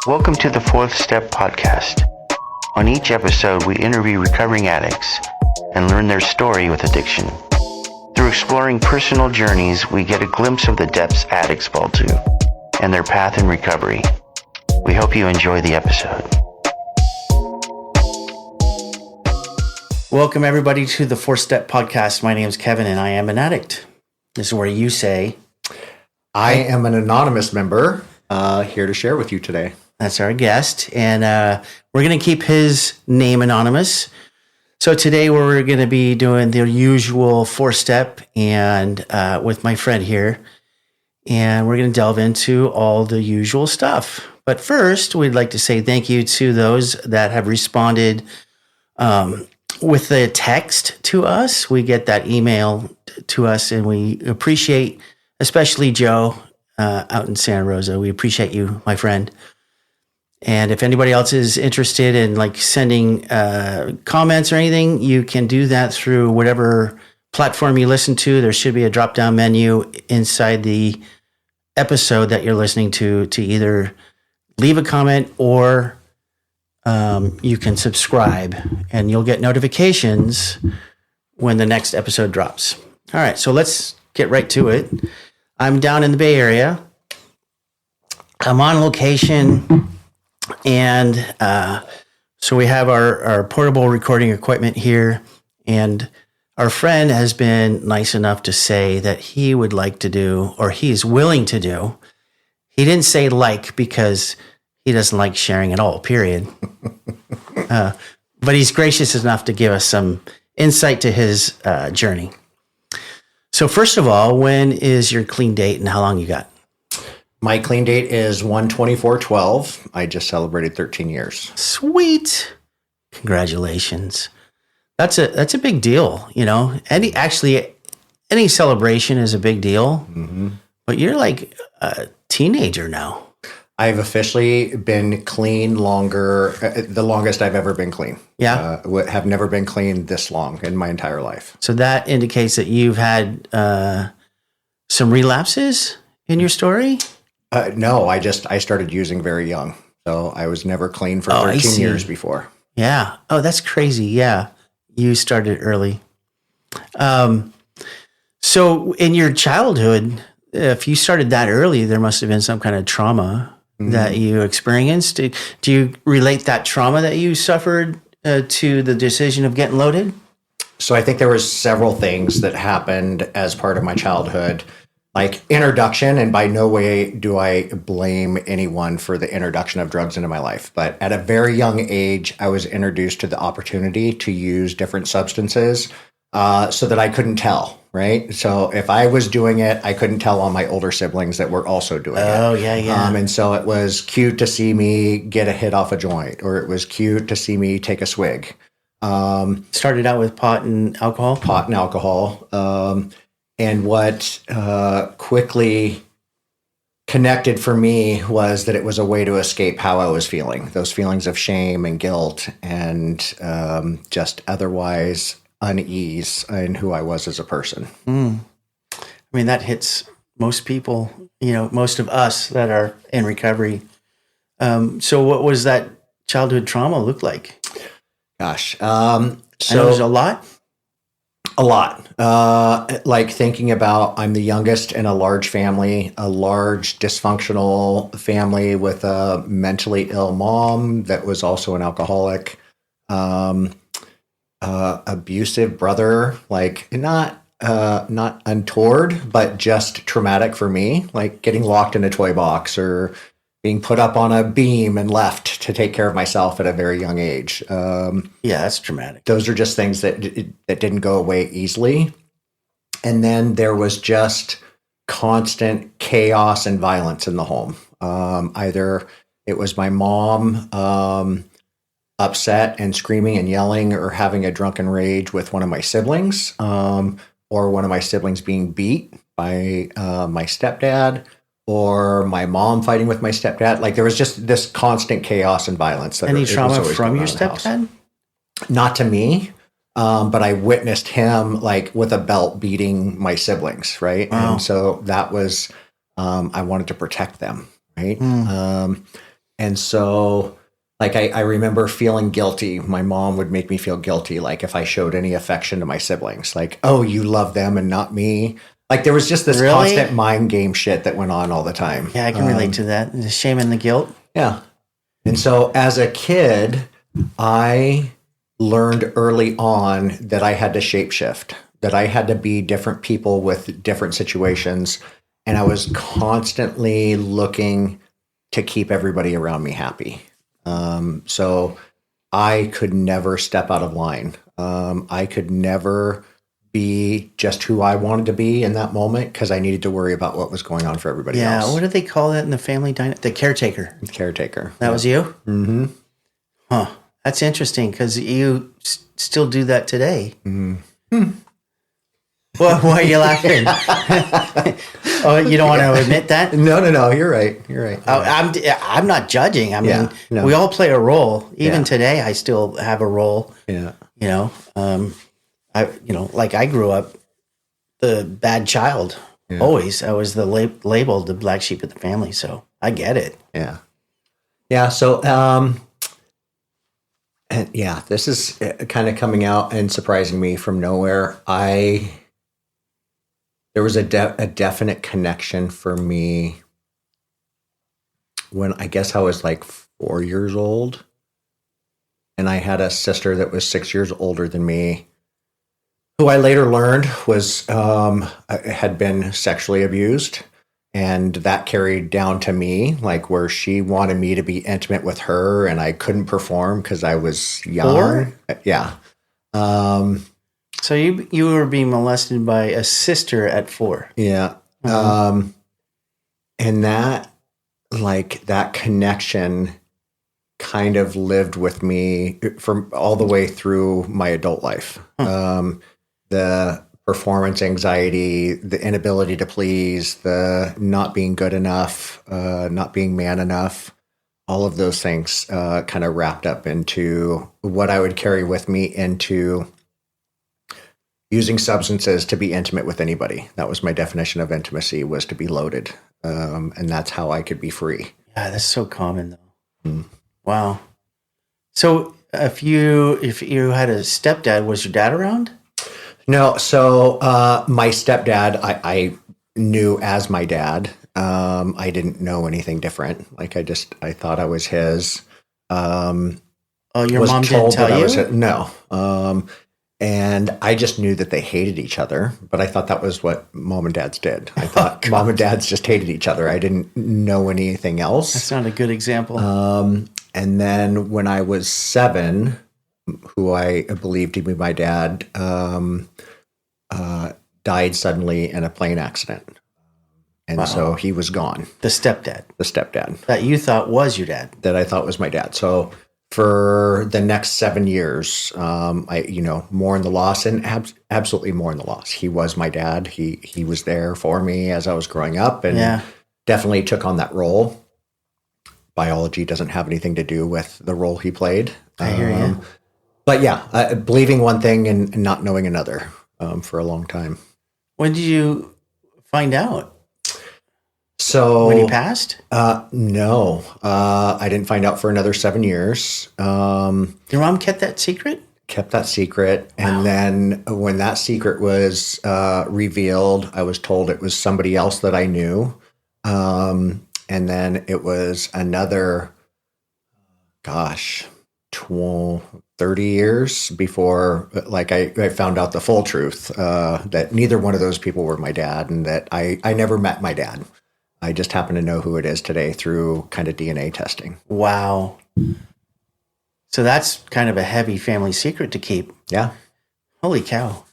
Welcome to the Fourth Step Podcast. On each episode, we interview recovering addicts and learn their story with addiction. Through exploring personal journeys, we get a glimpse of the depths addicts fall to and their path in recovery. We hope you enjoy the episode. Welcome, everybody, to the Fourth Step Podcast. My name is Kevin, and I am an addict. This is where you say, I am an anonymous member here to share with you today. That's our guest, and we're going to keep his name anonymous. So today we're going to be doing the usual four-step and with my friend here, and we're going to delve into all the usual stuff. But first, we'd like to say thank you to those that have responded with the text to us. We get that email to us, and we appreciate, especially Joe out in Santa Rosa. We appreciate you, my friend. And if anybody else is interested in like sending comments or anything, you can do that through whatever platform you listen to. There should be a drop-down menu inside the episode that you're listening to either leave a comment or you can subscribe, and you'll get notifications when the next episode drops. All right, so let's get right to it. I'm down in the Bay Area. I'm on location. And so we have our portable recording equipment here, and our friend has been nice enough to say that he would like to do, or he's willing to do. He didn't say like because he doesn't like sharing at all, period. But he's gracious enough to give us some insight to his journey. So first of all, when is your clean date and how long you got? My clean date is 1/24/12. I just celebrated 13 years. Sweet. Congratulations. That's a big deal, you know. Any celebration is a big deal. Mm-hmm. But you're like a teenager now. I've officially been clean longer, the longest I've ever been clean. Yeah. Have never been clean this long in my entire life. So that indicates that you've had some relapses in your story? No, I started using very young. So I was never clean for 13 years before. Yeah. Oh, that's crazy. Yeah. You started early. So in your childhood, if you started that early, there must have been some kind of trauma that you experienced. Do you relate that trauma that you suffered to the decision of getting loaded? So I think there was several things that happened as part of my childhood. Like introduction, and by no way do I blame anyone for the introduction of drugs into my life. But at a very young age, I was introduced to the opportunity to use different substances so that I couldn't tell, right? So if I was doing it, I couldn't tell on my older siblings that were also doing it. Oh, yeah. And so it was cute to see me get a hit off a joint, or it was cute to see me take a swig. Started out with pot and alcohol? Pot and alcohol. And what quickly connected for me was that it was a way to escape how I was feeling, those feelings of shame and guilt and just otherwise unease in who I was as a person. I mean, that hits most people, you know, most of us that are in recovery. So what was that childhood trauma look like? Gosh. So it was a lot? A lot. Like thinking about I'm the youngest in a large family, a large dysfunctional family with a mentally ill mom that was also an alcoholic, abusive brother, like not untoward, but just traumatic for me, like getting locked in a toy box or being put up on a beam and left to take care of myself at a very young age. Yeah, that's traumatic. Those are just things that didn't go away easily. And then there was just constant chaos and violence in the home. Either it was my mom upset and screaming and yelling or having a drunken rage with one of my siblings, or one of my siblings being beat by my stepdad, or my mom fighting with my stepdad. Like there was just this constant chaos and violence. Any trauma from your stepdad? Not to me, but I witnessed him like with a belt beating my siblings, right? Wow. And so that was, I wanted to protect them, right? And so, like, I remember feeling guilty. My mom would make me feel guilty, like if I showed any affection to my siblings, like, oh, you love them and not me. Like there was just this Really? constant mind game shit that went on all the time. Yeah, I can relate to that. The shame and the guilt. Yeah. And so as a kid, I learned early on that I had to shapeshift, that I had to be different people with different situations. And I was constantly looking to keep everybody around me happy. So I could never step out of line. I could never be just who I wanted to be in that moment because I needed to worry about what was going on for everybody Yeah, else. what do they call that in the family dynamic? The caretaker. Caretaker. That was you? Mm-hmm. Huh. That's interesting because you still do that today. Mm-hmm. Well, why are you laughing? Oh, you don't want to admit that? No. You're right. You're right. I'm not judging. I mean, Yeah, no. we all play a role. Even Yeah. today, I still have a role. Yeah. You know, like I grew up the bad child. Yeah. Always, I was the labeled the black sheep of the family. So I get it. Yeah. Yeah. So, and yeah, this is kind of coming out and surprising me from nowhere. There was a definite connection for me when I guess I was like 4 years old, and I had a sister that was 6 years older than me, who I later learned was had been sexually abused, and that carried down to me, like where she wanted me to be intimate with her, and I couldn't perform because I was young. 4? Yeah. So you were being molested by a sister at 4. Yeah. And that, like, that connection kind of lived with me from all the way through my adult life. The performance anxiety, the inability to please, the not being good enough, not being man enough, all of those things kind of wrapped up into what I would carry with me into using substances to be intimate with anybody. That was my definition of intimacy, was to be loaded. And that's how I could be free. Yeah, that's so common though. Wow. So if you had a stepdad, was your dad around? No. So my stepdad, I knew as my dad. I didn't know anything different. Like I thought I was his. Oh, your mom didn't tell you? No. And I just knew that they hated each other, but I thought that was what mom and dads did. I thought mom and dads just hated each other. I didn't know anything else. That's not a good example. And then when I was 7, who I believed to be my dad, died suddenly in a plane accident. And so he was gone. The stepdad. The stepdad. That you thought was your dad. That I thought was my dad. So for the next 7 years, I mourn the loss, and absolutely mourn the loss. He was my dad. He was there for me as I was growing up, and definitely took on that role. Biology doesn't have anything to do with the role he played. I hear you. But yeah, believing one thing and not knowing another for a long time. When did you find out? So When he passed? No, I didn't find out for another 7 years. Your mom kept that secret? Kept that secret. And then when that secret was revealed, I was told it was somebody else that I knew. And then it was another, 30 years before, like, I found out the full truth, that neither one of those people were my dad, and that I never met my dad. I just happen to know who it is today through kind of DNA testing. Wow. So that's kind of a heavy family secret to keep. Yeah. Holy cow.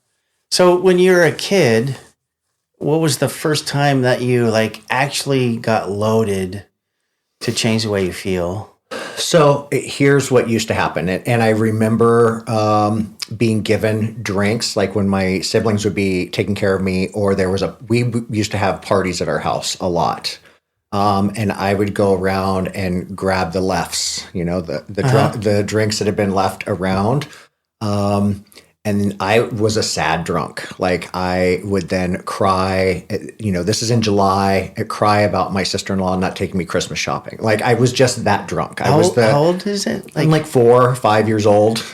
So when you were a kid, what was the first time that you actually got loaded to change the way you feel? So here's what used to happen. And I remember being given drinks, like when my siblings would be taking care of me, or we used to have parties at our house a lot. And I would go around and grab the lefts, the drinks that had been left around. And And I was a sad drunk. Like I would then cry, this is in July, I'd cry about my sister-in-law not taking me Christmas shopping. Like I was just that drunk. How old is it? I'm like 4 or 5 years old,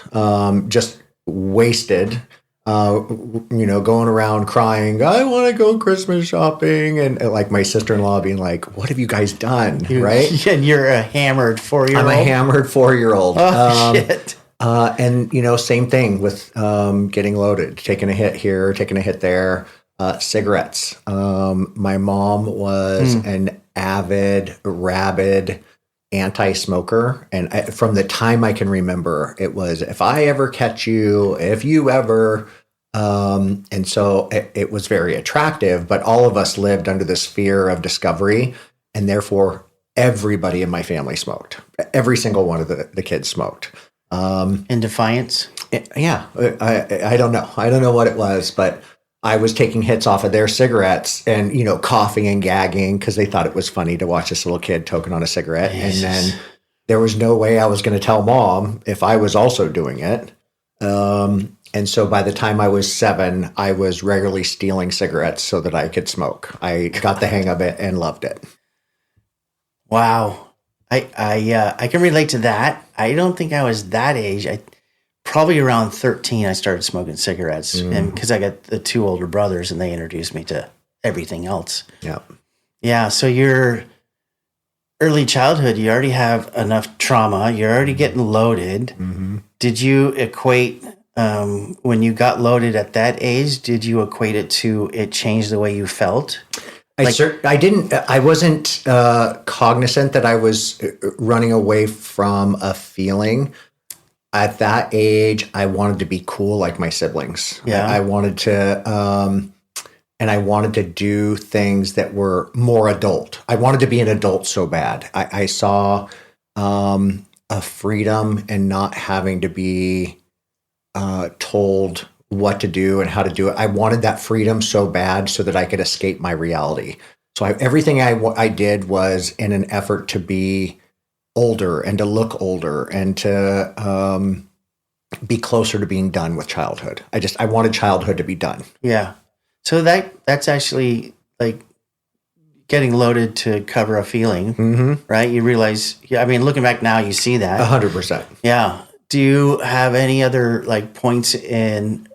just wasted, going around crying, I want to go Christmas shopping. And like my sister-in-law being like, what have you guys done? Right? And you're a hammered 4-year-old. I'm a hammered 4-year-old. Oh, shit. And same thing with getting loaded, taking a hit here, taking a hit there. Cigarettes. My mom was an avid, rabid anti-smoker, and from the time I can remember, it was if I ever catch you, if you ever. And so it was very attractive, but all of us lived under this fear of discovery, and therefore everybody in my family smoked. Every single one of the kids smoked. In defiance? Yeah. I don't know. I don't know what it was, but I was taking hits off of their cigarettes and, coughing and gagging because they thought it was funny to watch this little kid toking on a cigarette. Jesus. And then there was no way I was going to tell mom if I was also doing it. And so by the time I was 7, I was regularly stealing cigarettes so that I could smoke. I got the hang of it and loved it. Wow. I can relate to that. I don't think I was that age. Probably around 13, I started smoking cigarettes, and because I got the 2 older brothers, and they introduced me to everything else. Yeah, yeah. So your early childhood, you already have enough trauma. You're already getting loaded. Mm-hmm. Did you equate when you got loaded at that age? Did you equate it to it changed the way you felt? I didn't. I wasn't cognizant that I was running away from a feeling. At that age, I wanted to be cool like my siblings. Yeah, I wanted to, and I wanted to do things that were more adult. I wanted to be an adult so bad. I saw a freedom in not having to be told what to do and how to do it. I wanted that freedom so bad so that I could escape my reality. So everything I did was in an effort to be older and to look older and to be closer to being done with childhood. I wanted childhood to be done. Yeah. So that's actually like getting loaded to cover a feeling, right? You realize, looking back now, you see that. 100%. Yeah. Do you have any other like points in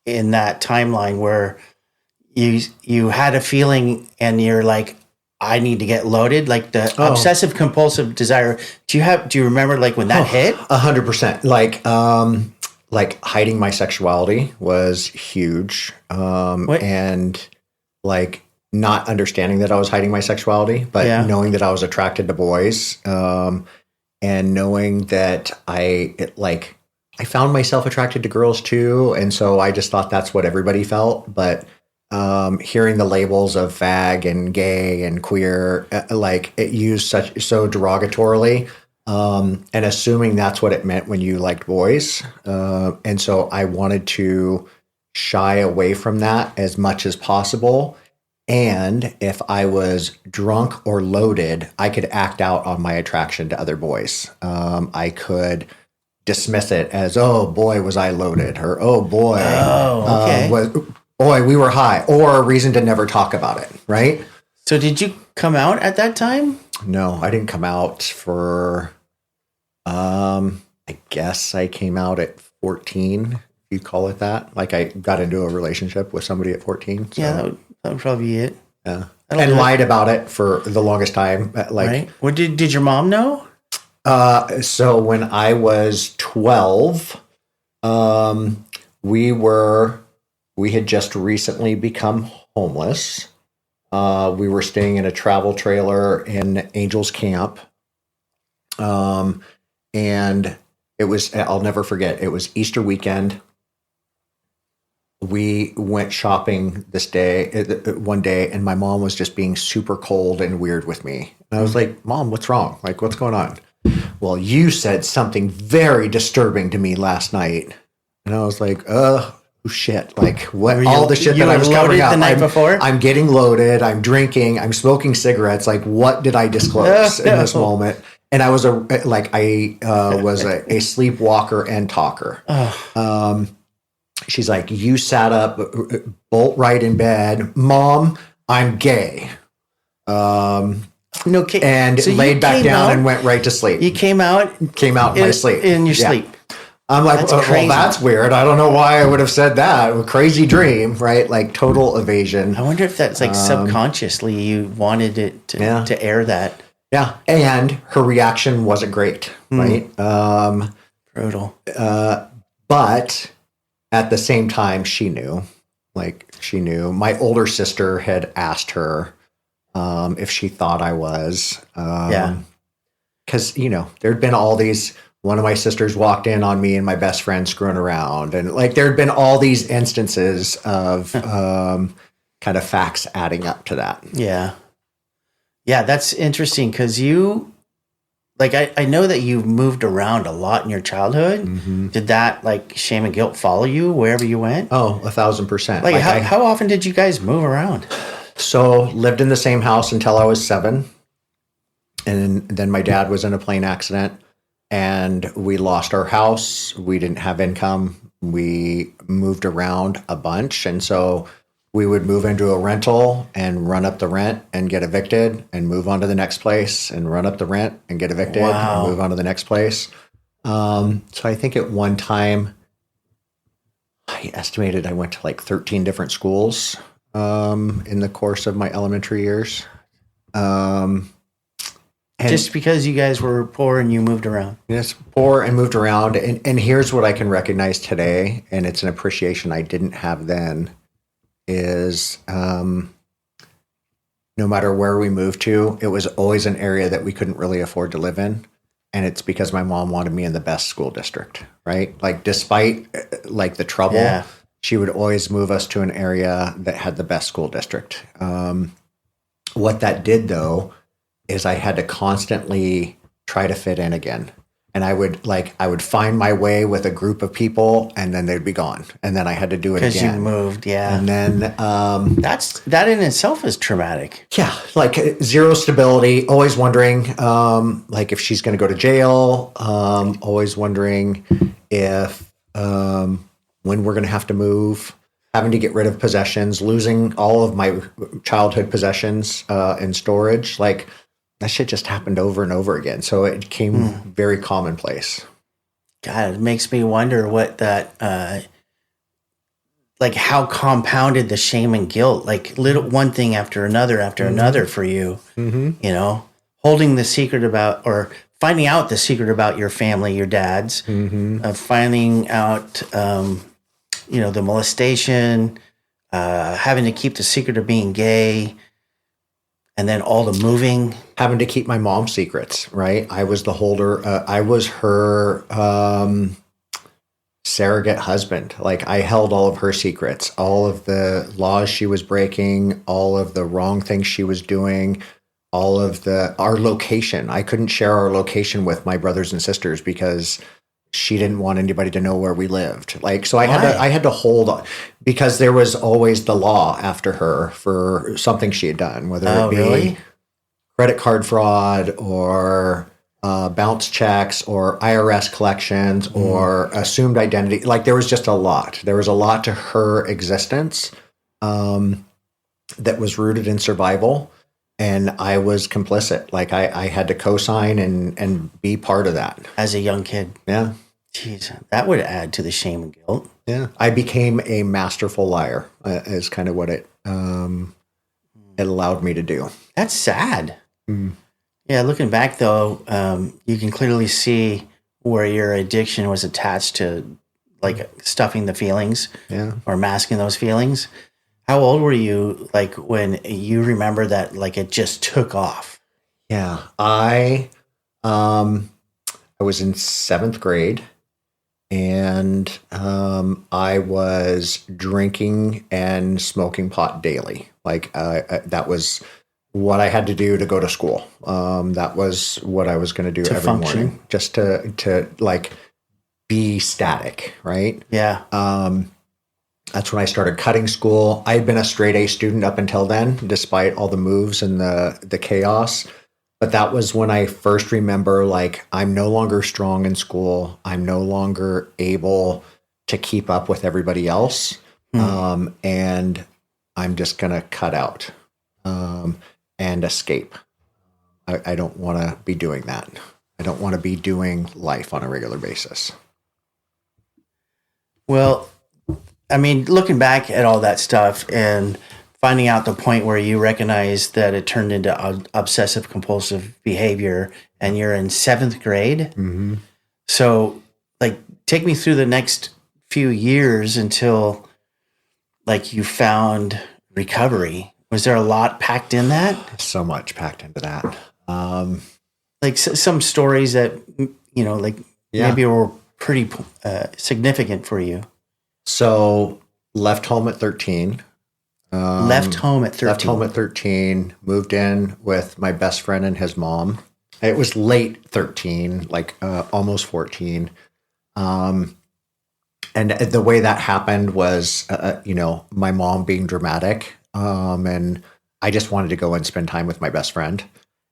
that timeline where you had a feeling and you're like, I need to get loaded, like the obsessive compulsive desire. Do you remember like when that hit? 100%. Like hiding my sexuality was huge. And like not understanding that I was hiding my sexuality, but knowing that I was attracted to boys. And knowing that I found myself attracted to girls too. And so I just thought that's what everybody felt. But hearing the labels of fag and gay and queer, like it used so derogatorily, and assuming that's what it meant when you liked boys. And so I wanted to shy away from that as much as possible. And if I was drunk or loaded, I could act out on my attraction to other boys. I could dismiss it as, oh boy, was I loaded, or oh boy, boy, we were high, or a reason to never talk about it, right? So did you come out at that time? No, I didn't come out for, I guess I came out at 14, if you call it that. Like I got into a relationship with somebody at 14. So. Yeah, that would probably be it. Yeah. And lied about it for the longest time. Right. What did your mom know? So when I was 12, we had just recently become homeless. We were staying in a travel trailer in Angels Camp. And it was, I'll never forget, it was Easter weekend. We went shopping one day, and my mom was just being super cold and weird with me. And I was like, Mom, what's wrong? Like, what's going on? Well, you said something very disturbing to me last night. And I was like, oh shit. Like what, all the shit that I was covering up. The night before? I'm getting loaded. I'm drinking. I'm smoking cigarettes. Like what did I disclose in this moment? And I was a sleepwalker and talker. she's like, you sat up bolt right in bed. Mom, I'm gay. No kidding. And So you laid back came down out- and went right to sleep. You came out Came out in my sleep. in your Yeah. sleep. I'm like, That's well, crazy. that's weird. I don't know why I would have said that. A crazy dream, right? Like total evasion. I wonder if that's like subconsciously you wanted it to air that. Yeah. And her reaction wasn't great, right? Brutal. But at the same time, she knew. Like, she knew. My older sister had asked her if she thought I was. Yeah. Because, there'd been all these. One of my sisters walked in on me and my best friend screwing around. And, like, there'd been all these instances of kind of facts adding up to that. Yeah. Yeah, that's interesting because you, like, I know that you moved around a lot in your childhood. Mm-hmm. Did that, like, shame and guilt follow you wherever you went? Oh, 1,000%. Like, how often did you guys move around? So lived in the same house until I was 7. And then my dad was in a plane accident and we lost our house. We didn't have income. We moved around a bunch. And so we would move into a rental and run up the rent and get evicted and move on to the next place and run up the rent and get evicted Wow. and move on to the next place. So I think at one time I estimated I went to like 13 different schools in the course of my elementary years. And Just because you guys were poor and you moved around. yes, poor and moved around. And here's what I can recognize today, and it's an appreciation I didn't have then, is no matter where we moved to, it was always an area that we couldn't really afford to live in. And it's because my mom wanted me in the best school district, right? Like, despite like the trouble, Yeah. she would always move us to an area that had the best school district. What that did, though, is I had to constantly try to fit in again. And I would find my way with a group of people and then they'd be gone. And then I had to do it Because again. you moved, yeah. And then, That in itself is traumatic. yeah, like zero stability, always wondering, like if she's going to go to jail, always wondering if, when we're going to have to move, having to get rid of possessions, losing all of my childhood possessions in storage. Like, that shit just happened over and over again. So it became very commonplace. God, it makes me wonder what that, like how compounded the shame and guilt, like little one thing after another for you, you know, holding the secret about, or finding out the secret about your family, your dad's, finding out, you know, the molestation, having to keep the secret of being gay, and then all the moving. Having to keep my mom's secrets, right? I was the holder. I was her surrogate husband. Like, I held all of her secrets, all of the laws she was breaking, all of the wrong things she was doing, all of our location. I couldn't share our location with my brothers and sisters because she didn't want anybody to know where we lived. Like, so I had to hold on because there was always the law after her for something she had done, whether it be Really? credit card fraud or bounce checks or IRS collections or assumed identity. Like, there was just a lot. There was a lot to her existence that was rooted in survival. And I was complicit. Like, I had to co-sign and be part of that. As a young kid. Yeah. Jeez, that would add to the shame and guilt. Yeah. I became a masterful liar is kind of what it allowed me to do. That's sad. Yeah, looking back though, you can clearly see where your addiction was attached to, like, stuffing the feelings or masking those feelings. How old were you, like, when you remember that, like, it just took off? Yeah. I was in 7th grade and I was drinking and smoking pot daily. Like, that was what I had to do to go to school. That was what I was going to do every function. morning, just to like be static, right? Yeah. That's when I started cutting school. I had been a straight A student up until then, despite all the moves and the chaos. But that was when I first remember, like, I'm no longer strong in school. I'm no longer able to keep up with everybody else. And I'm just going to cut out and escape. I don't want to be doing that. I don't want to be doing life on a regular basis. Well, I mean, looking back at all that stuff and finding out the point where you recognize that it turned into obsessive compulsive behavior and you're in 7th grade. Mm-hmm. So, like, take me through the next few years until, like, you found recovery. Was there a lot packed in that? So much packed into that. Like some stories that, like maybe were pretty significant for you. So left home at 13. Left home at 13. Left home at 13. Moved in with my best friend and his mom. It was late 13, like almost 14. And the way that happened was, my mom being dramatic. And I just wanted to go and spend time with my best friend.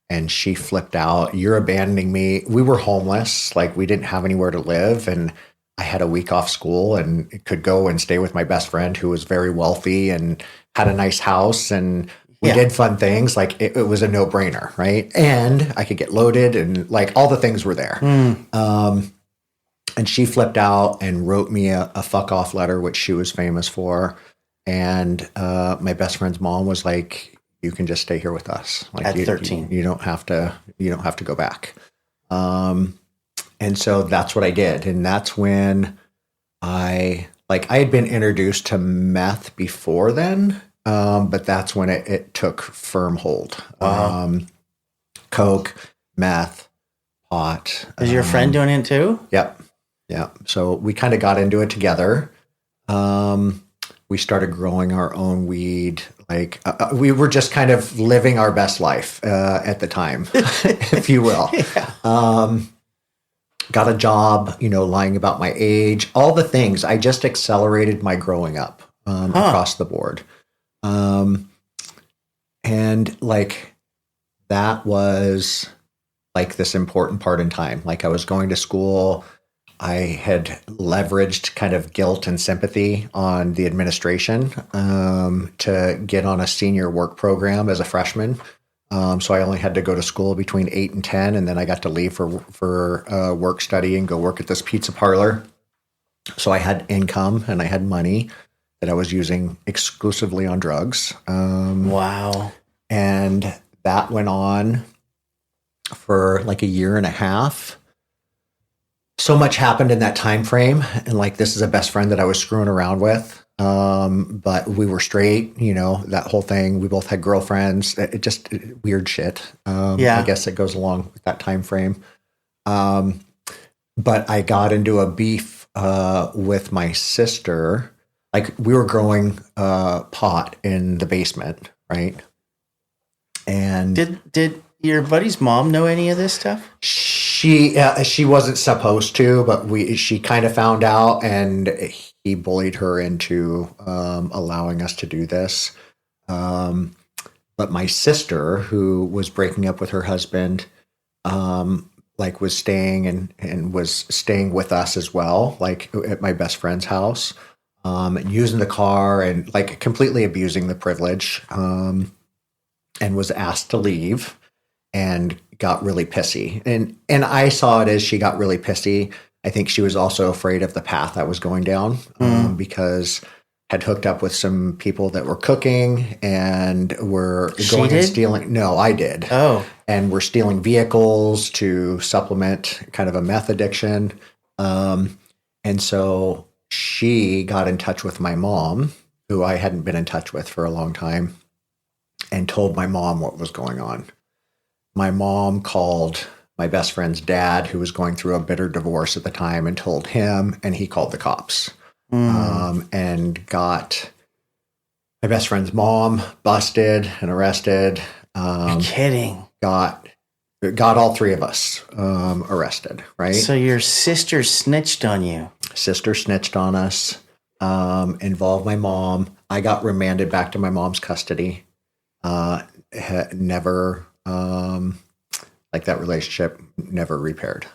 And she flipped out. You're abandoning me. We were homeless. Like, we didn't have anywhere to live. And I had a week off school and could go and stay with my best friend who was very wealthy and had a nice house. And we did fun things. Like, it was a no brainer. Right. And I could get loaded and like all the things were there. And she flipped out and wrote me a fuck off letter, which she was famous for. And my best friend's mom was like, you can just stay here with us. Like, at 13. You don't have to go back. And so that's what I did. And that's when I had been introduced to meth before then. But that's when it took firm hold. Wow. Coke, meth, pot. Is your friend doing it too? Yep. Yeah. So we kind of got into it together. We started growing our own weed. Like we were just kind of living our best life at the time, if you will. Got a job, lying about my age, all the things. I just accelerated my growing up across the board. And like that was like this important part in time. Like I was going to school. I had leveraged kind of guilt and sympathy on the administration to get on a senior work program as a freshman. So I only had to go to school between 8 and 10, and then I got to leave for work study and go work at this pizza parlor. So I had income and I had money that I was using exclusively on drugs. Wow. And that went on for like a year and a half. So much happened in that time frame, and like this is a best friend that I was screwing around with, but we were straight, that whole thing. We both had girlfriends. It just weird shit. I guess it goes along with that time frame. But I got into a beef with my sister. Like we were growing pot in the basement, right? And did your buddy's mom know any of this stuff? She wasn't supposed to, but she kind of found out, and he bullied her into allowing us to do this. But my sister, who was breaking up with her husband, was staying and was staying with us as well, like at my best friend's house, using the car and like completely abusing the privilege, and was asked to leave. And got really pissy. And I saw it as she got really pissy. I think she was also afraid of the path I was going down because had hooked up with some people that were cooking and were going and stealing. No, I did. Oh. And were stealing vehicles to supplement kind of a meth addiction. And so she got in touch with my mom, who I hadn't been in touch with for a long time, and told my mom what was going on. My mom called my best friend's dad, who was going through a bitter divorce at the time, and told him, and he called the cops and got my best friend's mom busted and arrested. You're kidding. Got all three of us arrested, right? So your sister snitched on you. Sister snitched on us, involved my mom. I got remanded back to my mom's custody. Never... that relationship never repaired.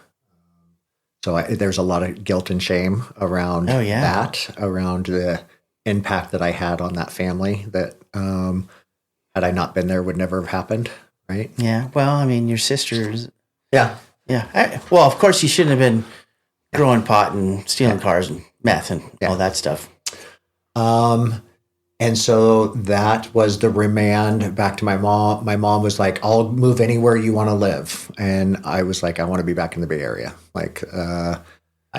So there's a lot of guilt and shame around Oh, yeah. that, around the impact that I had on that family that had I not been there would never have happened. Right. Yeah. Well, I mean, your sister's. Yeah. Yeah. Well, of course, you shouldn't have been growing pot and stealing cars and meth and all that stuff. And so that was the remand back to my mom. My mom was like, I'll move anywhere you want to live. And I was like, I want to be back in the Bay Area. Like, I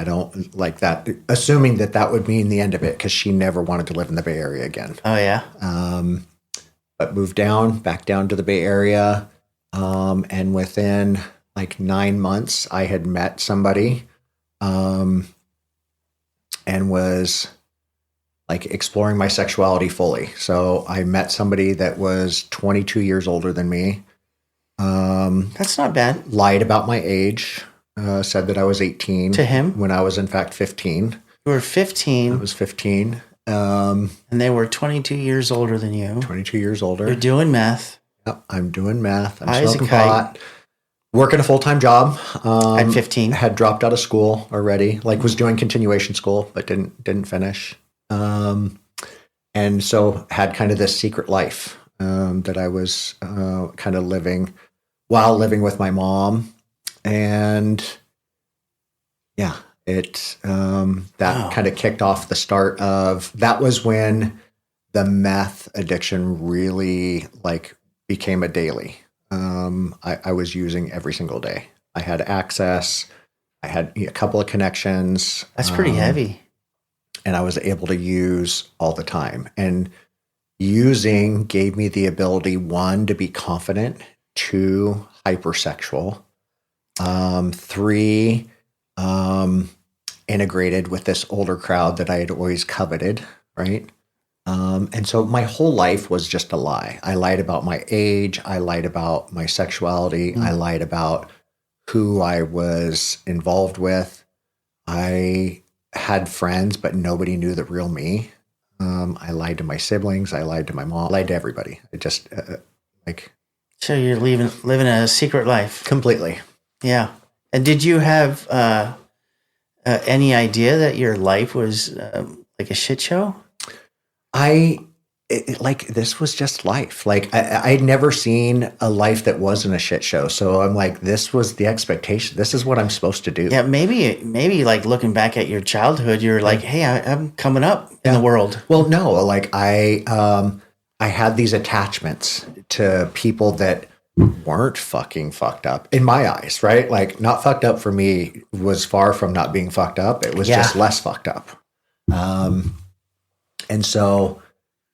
don't like that, assuming that that would mean the end of it, because she never wanted to live in the Bay Area again. Oh, yeah. But moved back down to the Bay Area. And within like 9 months, I had met somebody and was like exploring my sexuality fully. So I met somebody that was 22 years older than me. That's not bad. Lied about my age, said that I was 18. To him? When I was in fact 15. You were 15. I was 15. And they were 22 years older than you. 22 years older. You're doing meth. Yep, I'm doing meth. I'm High as a smoking kite. pot. Working a full-time job. At 15. Had dropped out of school already. Like was doing continuation school, but didn't finish. And so had kind of this secret life that I was kind of living while living with my mom. And yeah, it that kind of kicked off the start of, that was when the meth addiction really like became a daily. I was using every single day. I had access. I had a couple of connections. That's pretty heavy. And I was able to use all the time. And using gave me the ability, one, to be confident, two, hypersexual, three, integrated with this older crowd that I had always coveted, right? And so my whole life was just a lie. I lied about my age. I lied about my sexuality. I lied about who I was involved with. I had friends, but nobody knew the real me. I lied to my siblings. I lied to my mom. I lied to everybody. I just So you're living a secret life. completely. Yeah. And did you have any idea that your life was like a shit show? This was just life. Like I'd never seen a life that wasn't a shit show. So I'm like, this was the expectation. This is what I'm supposed to do. Yeah, maybe like looking back at your childhood, you're like, hey, I'm coming up in the world. Well, no, like I had these attachments to people that weren't fucking fucked up in my eyes, right? Like not fucked up for me was far from not being fucked up. It was just less fucked up. And so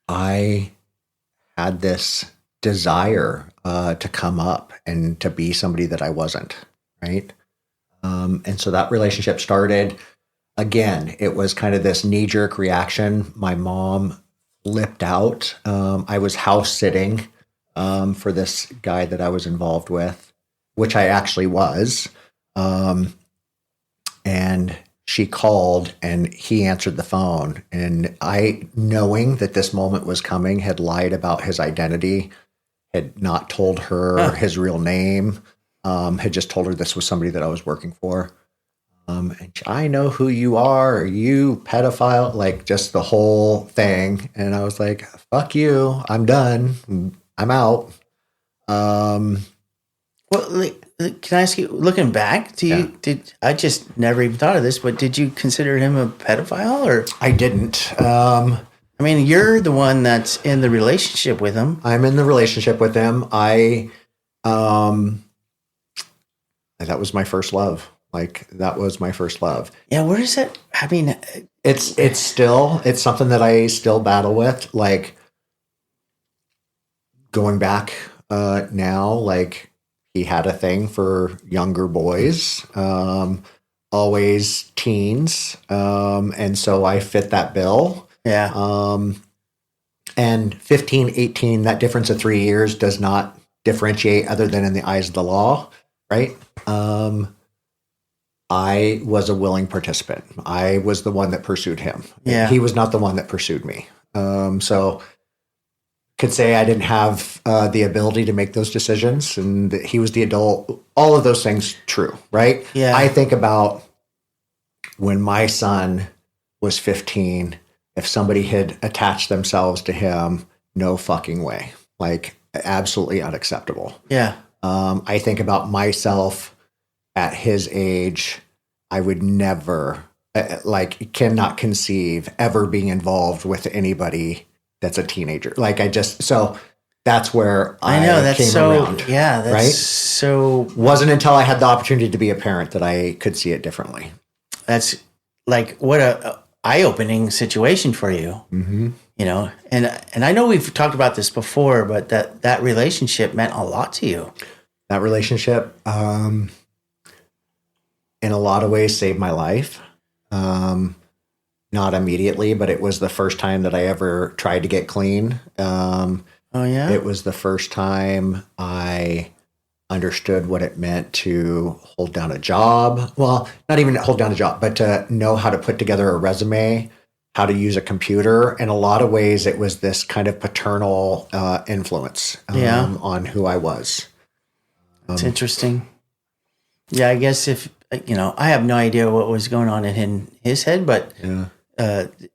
I had this desire to come up and to be somebody that I wasn't, right? And so that relationship started. Again, it was kind of this knee-jerk reaction. My mom flipped out. I was house sitting for this guy that I was involved with, which I actually was. And she called and he answered the phone. And I, knowing that this moment was coming, had lied about his identity, had not told her his real name, had just told her this was somebody that I was working for. And I know who you are, you pedophile, like just the whole thing. And I was like, fuck you, I'm done, I'm out. Well, can I ask you, looking back, I just never even thought of this, but did you consider him a pedophile or? I didn't. I mean, you're the one that's in the relationship with him. I'm in the relationship with him. That was my first love. Like that was my first love. Yeah. Where is it? I mean, It's something that I still battle with. Like going back now, like he had a thing for younger boys, always teens. And so I fit that bill. yeah. And 15, 18, that difference of 3 years does not differentiate other than in the eyes of the law, right? I was a willing participant. I was the one that pursued him. Yeah. He was not the one that pursued me. So could say I didn't have the ability to make those decisions and that he was the adult. All of those things true, right? Yeah. I think about when my son was 15, if somebody had attached themselves to him, no fucking way. Like, absolutely unacceptable. Yeah. I think about myself at his age. I would never, cannot conceive ever being involved with anybody that's a teenager. So that's where I know that's came so, around. yeah, that's right? so, Wasn't until I had the opportunity to be a parent that I could see it differently. that's like what a eye-opening situation for you. Mm-hmm. You know, and I know we've talked about this before, but that relationship meant a lot to you. That relationship, in a lot of ways, saved my life. Not immediately, but it was the first time that I ever tried to get clean. Oh yeah. It was the first time I understood what it meant to hold down a job. Well, not even hold down a job, but to know how to put together a resume, how to use a computer. In a lot of ways, it was this kind of paternal influence on who I was. It's interesting. Yeah, I guess if I have no idea what was going on in his head, but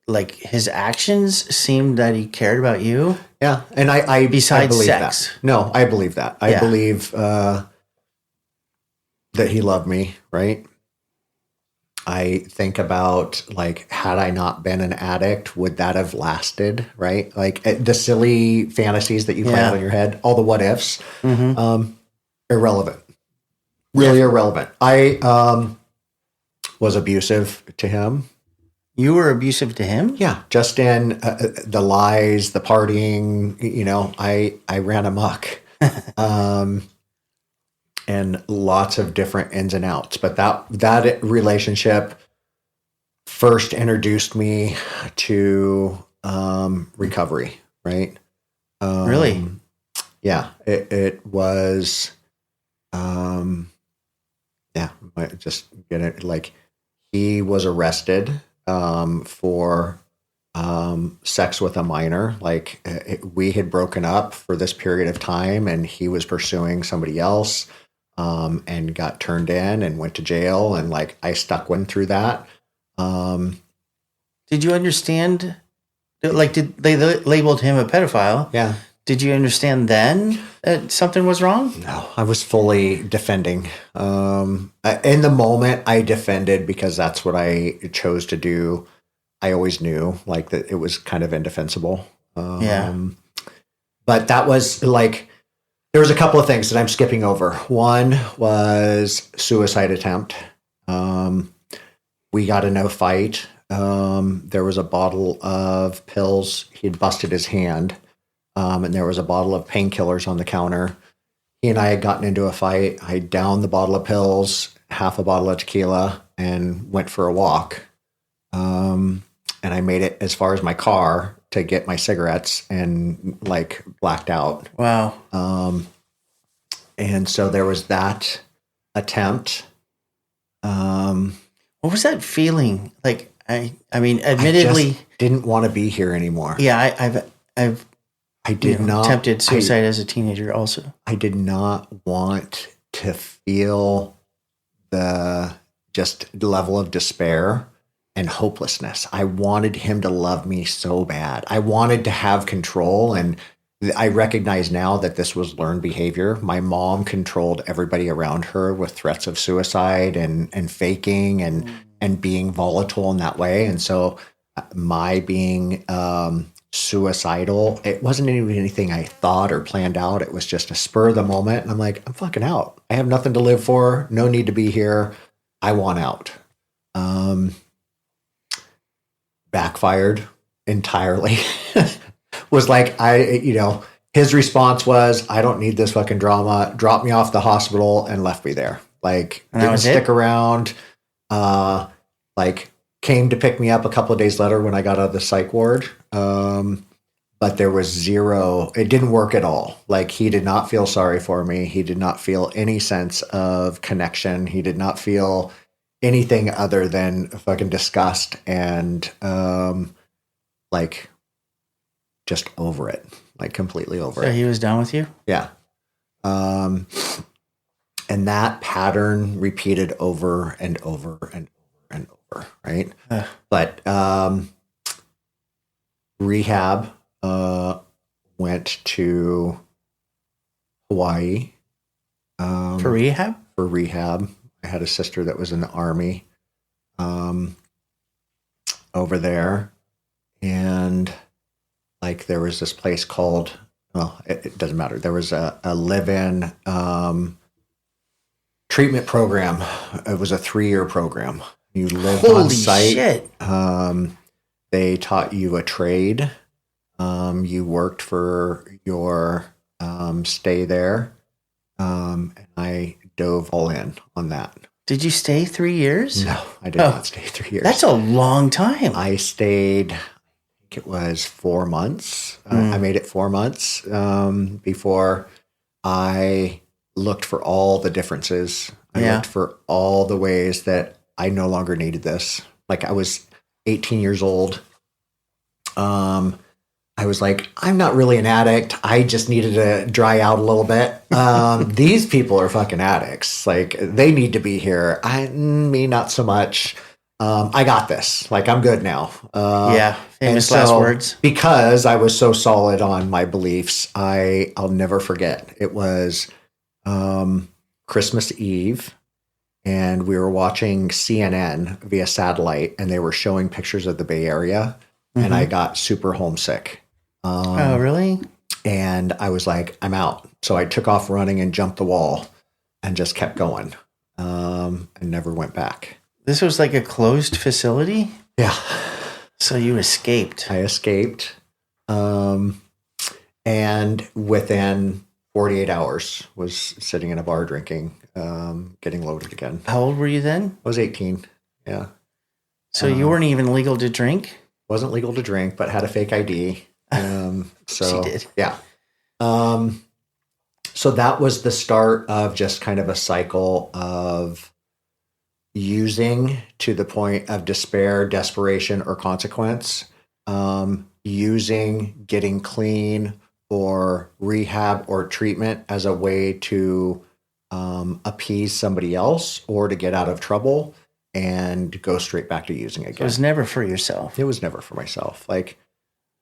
like his actions seemed that he cared about you. Yeah, and I Besides believe sex. that. No, I believe that. I believe that he loved me, right? I think about, like, had I not been an addict, would that have lasted, right? Like, the silly fantasies that you play out in your head, all the what ifs, irrelevant. Really irrelevant. I was abusive to him. You were abusive to him? Yeah, just in the lies, the partying, I ran amok. And lots of different ins and outs. But that relationship first introduced me to recovery, right? Really? Yeah, it was, just get it. Like, he was arrested for sex with a minor. Like, we had broken up for this period of time, and he was pursuing somebody else, and got turned in and went to jail. And like, I went through that. Did you understand? Like, did they labeled him a pedophile? Yeah. Did you understand then that something was wrong? No, I was fully defending. In the moment, I defended because that's what I chose to do. I always knew, like, that it was kind of indefensible. But that was like, there was a couple of things that I'm skipping over. One was suicide attempt. We got in a fight. There was a bottle of pills. He had busted his hand. And there was a bottle of painkillers on the counter. He and I had gotten into a fight. I downed the bottle of pills, half a bottle of tequila, and went for a walk. And I made it as far as my car to get my cigarettes, and like blacked out. Wow. And so there was that attempt. What was that feeling? Like, I mean, admittedly, I just didn't want to be here anymore. Yeah, I've I did not attempted suicide as a teenager also. I did not want to feel the just level of despair and hopelessness. I wanted him to love me so bad. I wanted to have control, and I recognize now that this was learned behavior. My mom controlled everybody around her with threats of suicide and faking and being volatile in that way. And so my being suicidal, it wasn't even anything I thought or planned out. It was just a spur of the moment. And I'm like, I'm fucking out. I have nothing to live for. No need to be here. I want out. Backfired entirely. Was like, his response was, I don't need this fucking drama. Dropped me off the hospital and left me there. Like, didn't stick around. Came to pick me up a couple of days later when I got out of the psych ward. But there was zero, it didn't work at all. Like, he did not feel sorry for me. He did not feel any sense of connection. He did not feel anything other than fucking disgust and, just over it, like completely over it. So he was done with you? Yeah. And that pattern repeated over and over and over and over right? Uh. But rehab, went to Hawaii For rehab? for rehab. I had a sister that was in the army over there, and like there was this place called, well, it doesn't matter. There was a live-in treatment program. It was a 3-year program. You lived on Holy site. shit. They taught you a trade. You worked for your stay there. And I dove all in on that. Did you stay 3 years? No, I did not stay 3 years. That's a long time. I stayed, I think it was 4 months. I made it 4 months before I looked for all the differences. I looked for all the ways that I no longer needed this. Like I was 18 years old. I was like, I'm not really an addict. I just needed to dry out a little bit. These people are fucking addicts. Like they need to be here. Me, not so much. I got this. Like I'm good now. Famous last words. Because I was so solid on my beliefs, I'll never forget. It was Christmas Eve, and we were watching CNN via satellite, and they were showing pictures of the Bay Area, and I got super homesick. Oh, really? And I was like, I'm out. So I took off running and jumped the wall and just kept going and never went back. This was like a closed facility? Yeah. So you escaped. I escaped. And within 48 hours was sitting in a bar drinking, getting loaded again. How old were you then? I was 18. Yeah. So you weren't even legal to drink? Wasn't legal to drink, but had a fake ID. So She did. Yeah. So that was the start of just kind of a cycle of using to the point of despair, desperation, or consequence, using getting clean or rehab or treatment as a way to appease somebody else or to get out of trouble and go straight back to using again. It was never for yourself. It was never for myself. Like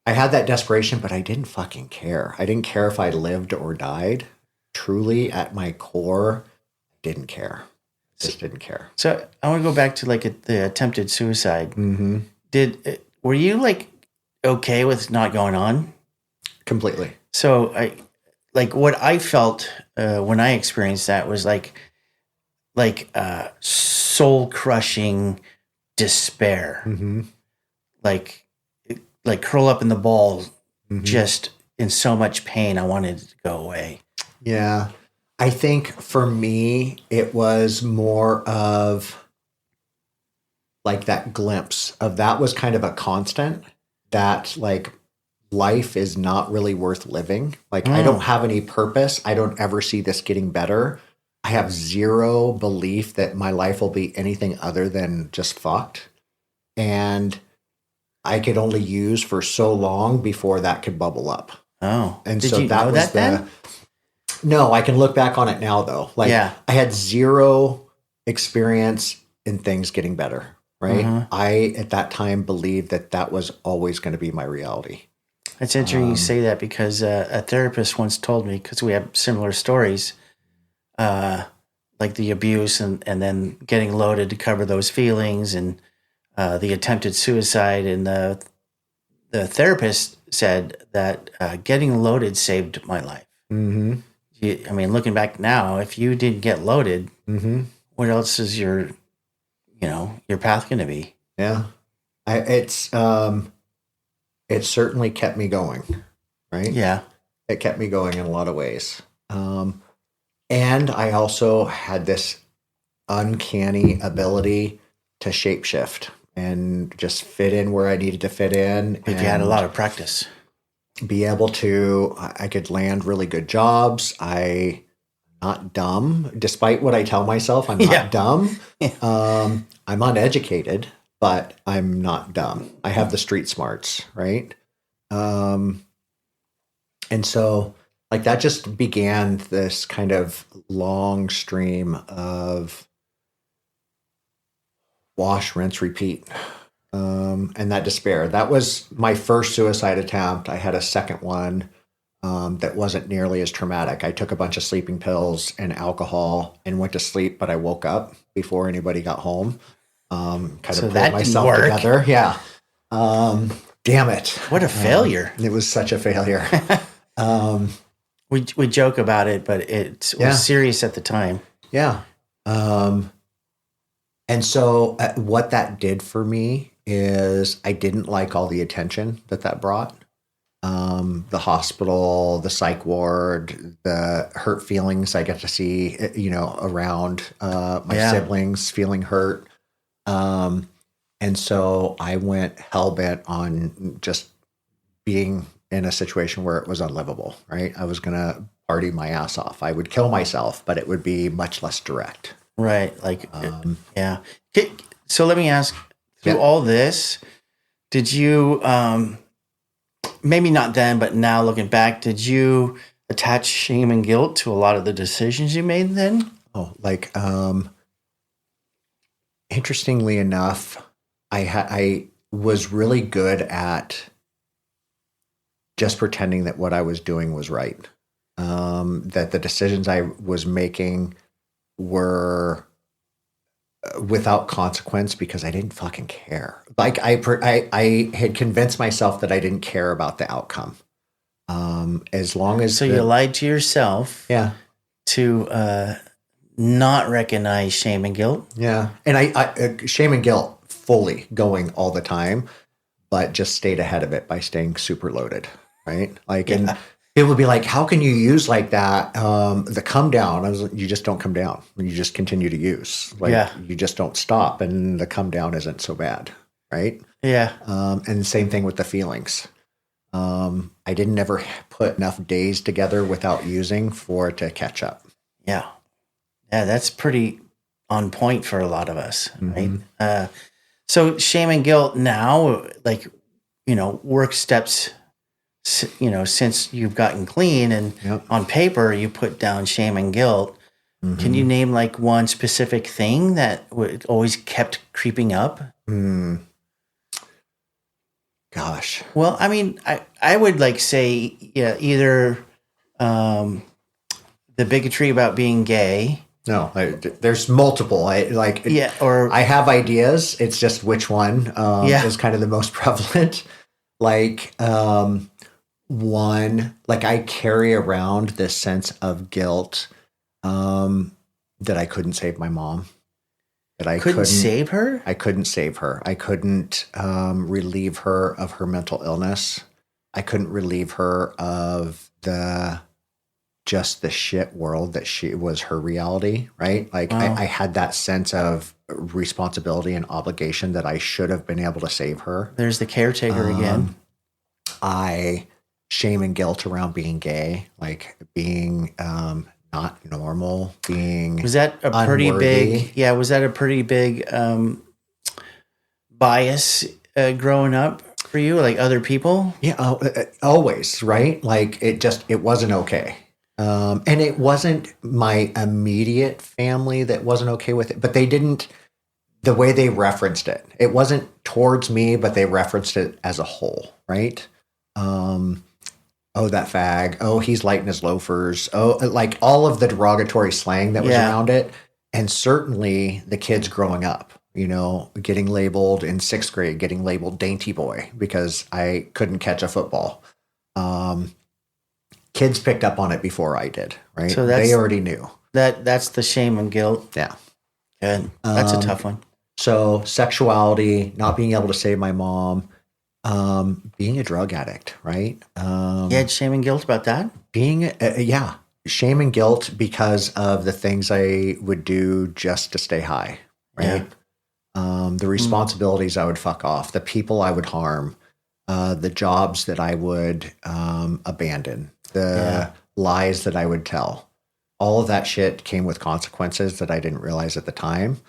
I had that desperation, but I didn't fucking care. I didn't care if I lived or died. Truly, at my core, I didn't care. Just didn't care. So I want to go back to like the attempted suicide. Mm-hmm. Were you like okay with not going on? Completely. So what I felt when I experienced that was like soul crushing despair. Mm-hmm. Like curl up in the ball, just in so much pain. I wanted it to go away. Yeah. I think for me, it was more of like that glimpse of that was kind of a constant that like life is not really worth living. Like I don't have any purpose. I don't ever see this getting better. I have zero belief that my life will be anything other than just fucked. And I could only use for so long before that could bubble up. Oh, And did so you that know was that then? No, I can look back on it now though. Like Yeah. I had zero experience in things getting better, right? I at that time believed that that was always going to be my reality. It's interesting you say that because a therapist once told me, because we have similar stories, like the abuse and then getting loaded to cover those feelings and the attempted suicide. And the therapist said that getting loaded saved my life. Mm-hmm. I mean, looking back now, if you didn't get loaded, Mm-hmm. what else is your path going to be? Yeah. It certainly kept me going, right? Yeah. It kept me going in a lot of ways. And I also had this uncanny ability to shapeshift and just fit in where I needed to fit in. But you had a lot of practice. Be able to, I could land really good jobs. I'm not dumb, despite what I tell myself. I'm not dumb. I'm uneducated, but I'm not dumb. I have the street smarts, right? And so like that just began this kind of long stream of wash, rinse, repeat. And that despair. That was my first suicide attempt. I had a second one that wasn't nearly as traumatic. I took a bunch of sleeping pills and alcohol and went to sleep, but I woke up before anybody got home. Kind So of that pulled didn't myself work. together. Yeah. Damn it. What a failure. It was such a failure. We joke about it, but it was serious at the time. Yeah. And so what that did for me is I didn't like all the attention that brought. The hospital, the psych ward, the hurt feelings I get to see, around my siblings feeling hurt. And so I went hell bent on just being in a situation where it was unlivable, right? I was going to party my ass off. I would kill myself, but it would be much less direct. Right. Like, yeah. So let me ask, through all this, did you, maybe not then, but now looking back, did you attach shame and guilt to a lot of the decisions you made then? Oh, interestingly enough, I was really good at just pretending that what I was doing was right. That the decisions I was making were without consequence because I didn't fucking care. Like I had convinced myself that I didn't care about the outcome. As long as you lied to yourself. Yeah. To not recognize shame and guilt. Yeah. And I shame and guilt fully going all the time, but just stayed ahead of it by staying super loaded. Right. And people would be like, how can you use like that? The come down. I was like, you just don't come down. You just continue to use. You just don't stop. And the come down isn't so bad. Right. Yeah. And the same thing with the feelings. I didn't ever put enough days together without using for it to catch up. Yeah. Yeah. That's pretty on point for a lot of us. Mm-hmm. Right. So shame and guilt now, work steps, since you've gotten clean and on paper you put down shame and guilt. Mm-hmm. Can you name like one specific thing that always kept creeping up? Gosh. Well, I mean, I would like say, either the bigotry about being gay. No, there's multiple. Or I have ideas. It's just which one is kind of the most prevalent. One, I carry around this sense of guilt that I couldn't save my mom. That I couldn't save her? I couldn't save her. I couldn't relieve her of her mental illness. I couldn't relieve her of the shit world that she was her reality, right? I had that sense of responsibility and obligation that I should have been able to save her. There's the caretaker again. Shame and guilt around being gay, being not normal, being was that a pretty unworthy. Was that a pretty big bias growing up for you, like other people? Yeah, always, right? It wasn't okay. And it wasn't my immediate family that wasn't okay with it, but they didn't, the way they referenced it, it wasn't towards me, but they referenced it as a whole, right? Oh, that fag. Oh, he's lighting his loafers. Oh, all of the derogatory slang that was around it. And certainly the kids growing up, getting labeled in 6th grade, getting labeled dainty boy because I couldn't catch a football. Kids picked up on it before I did, right? So they already knew. That's the shame and guilt. Yeah. Good. That's a tough one. So sexuality, not being able to save my mom, being a drug addict, right? You had shame and guilt about that? Shame and guilt because of the things I would do just to stay high, right? The responsibilities I would fuck off, the people I would harm, the jobs that I would abandon, the lies that I would tell. All of that shit came with consequences that I didn't realize at the time.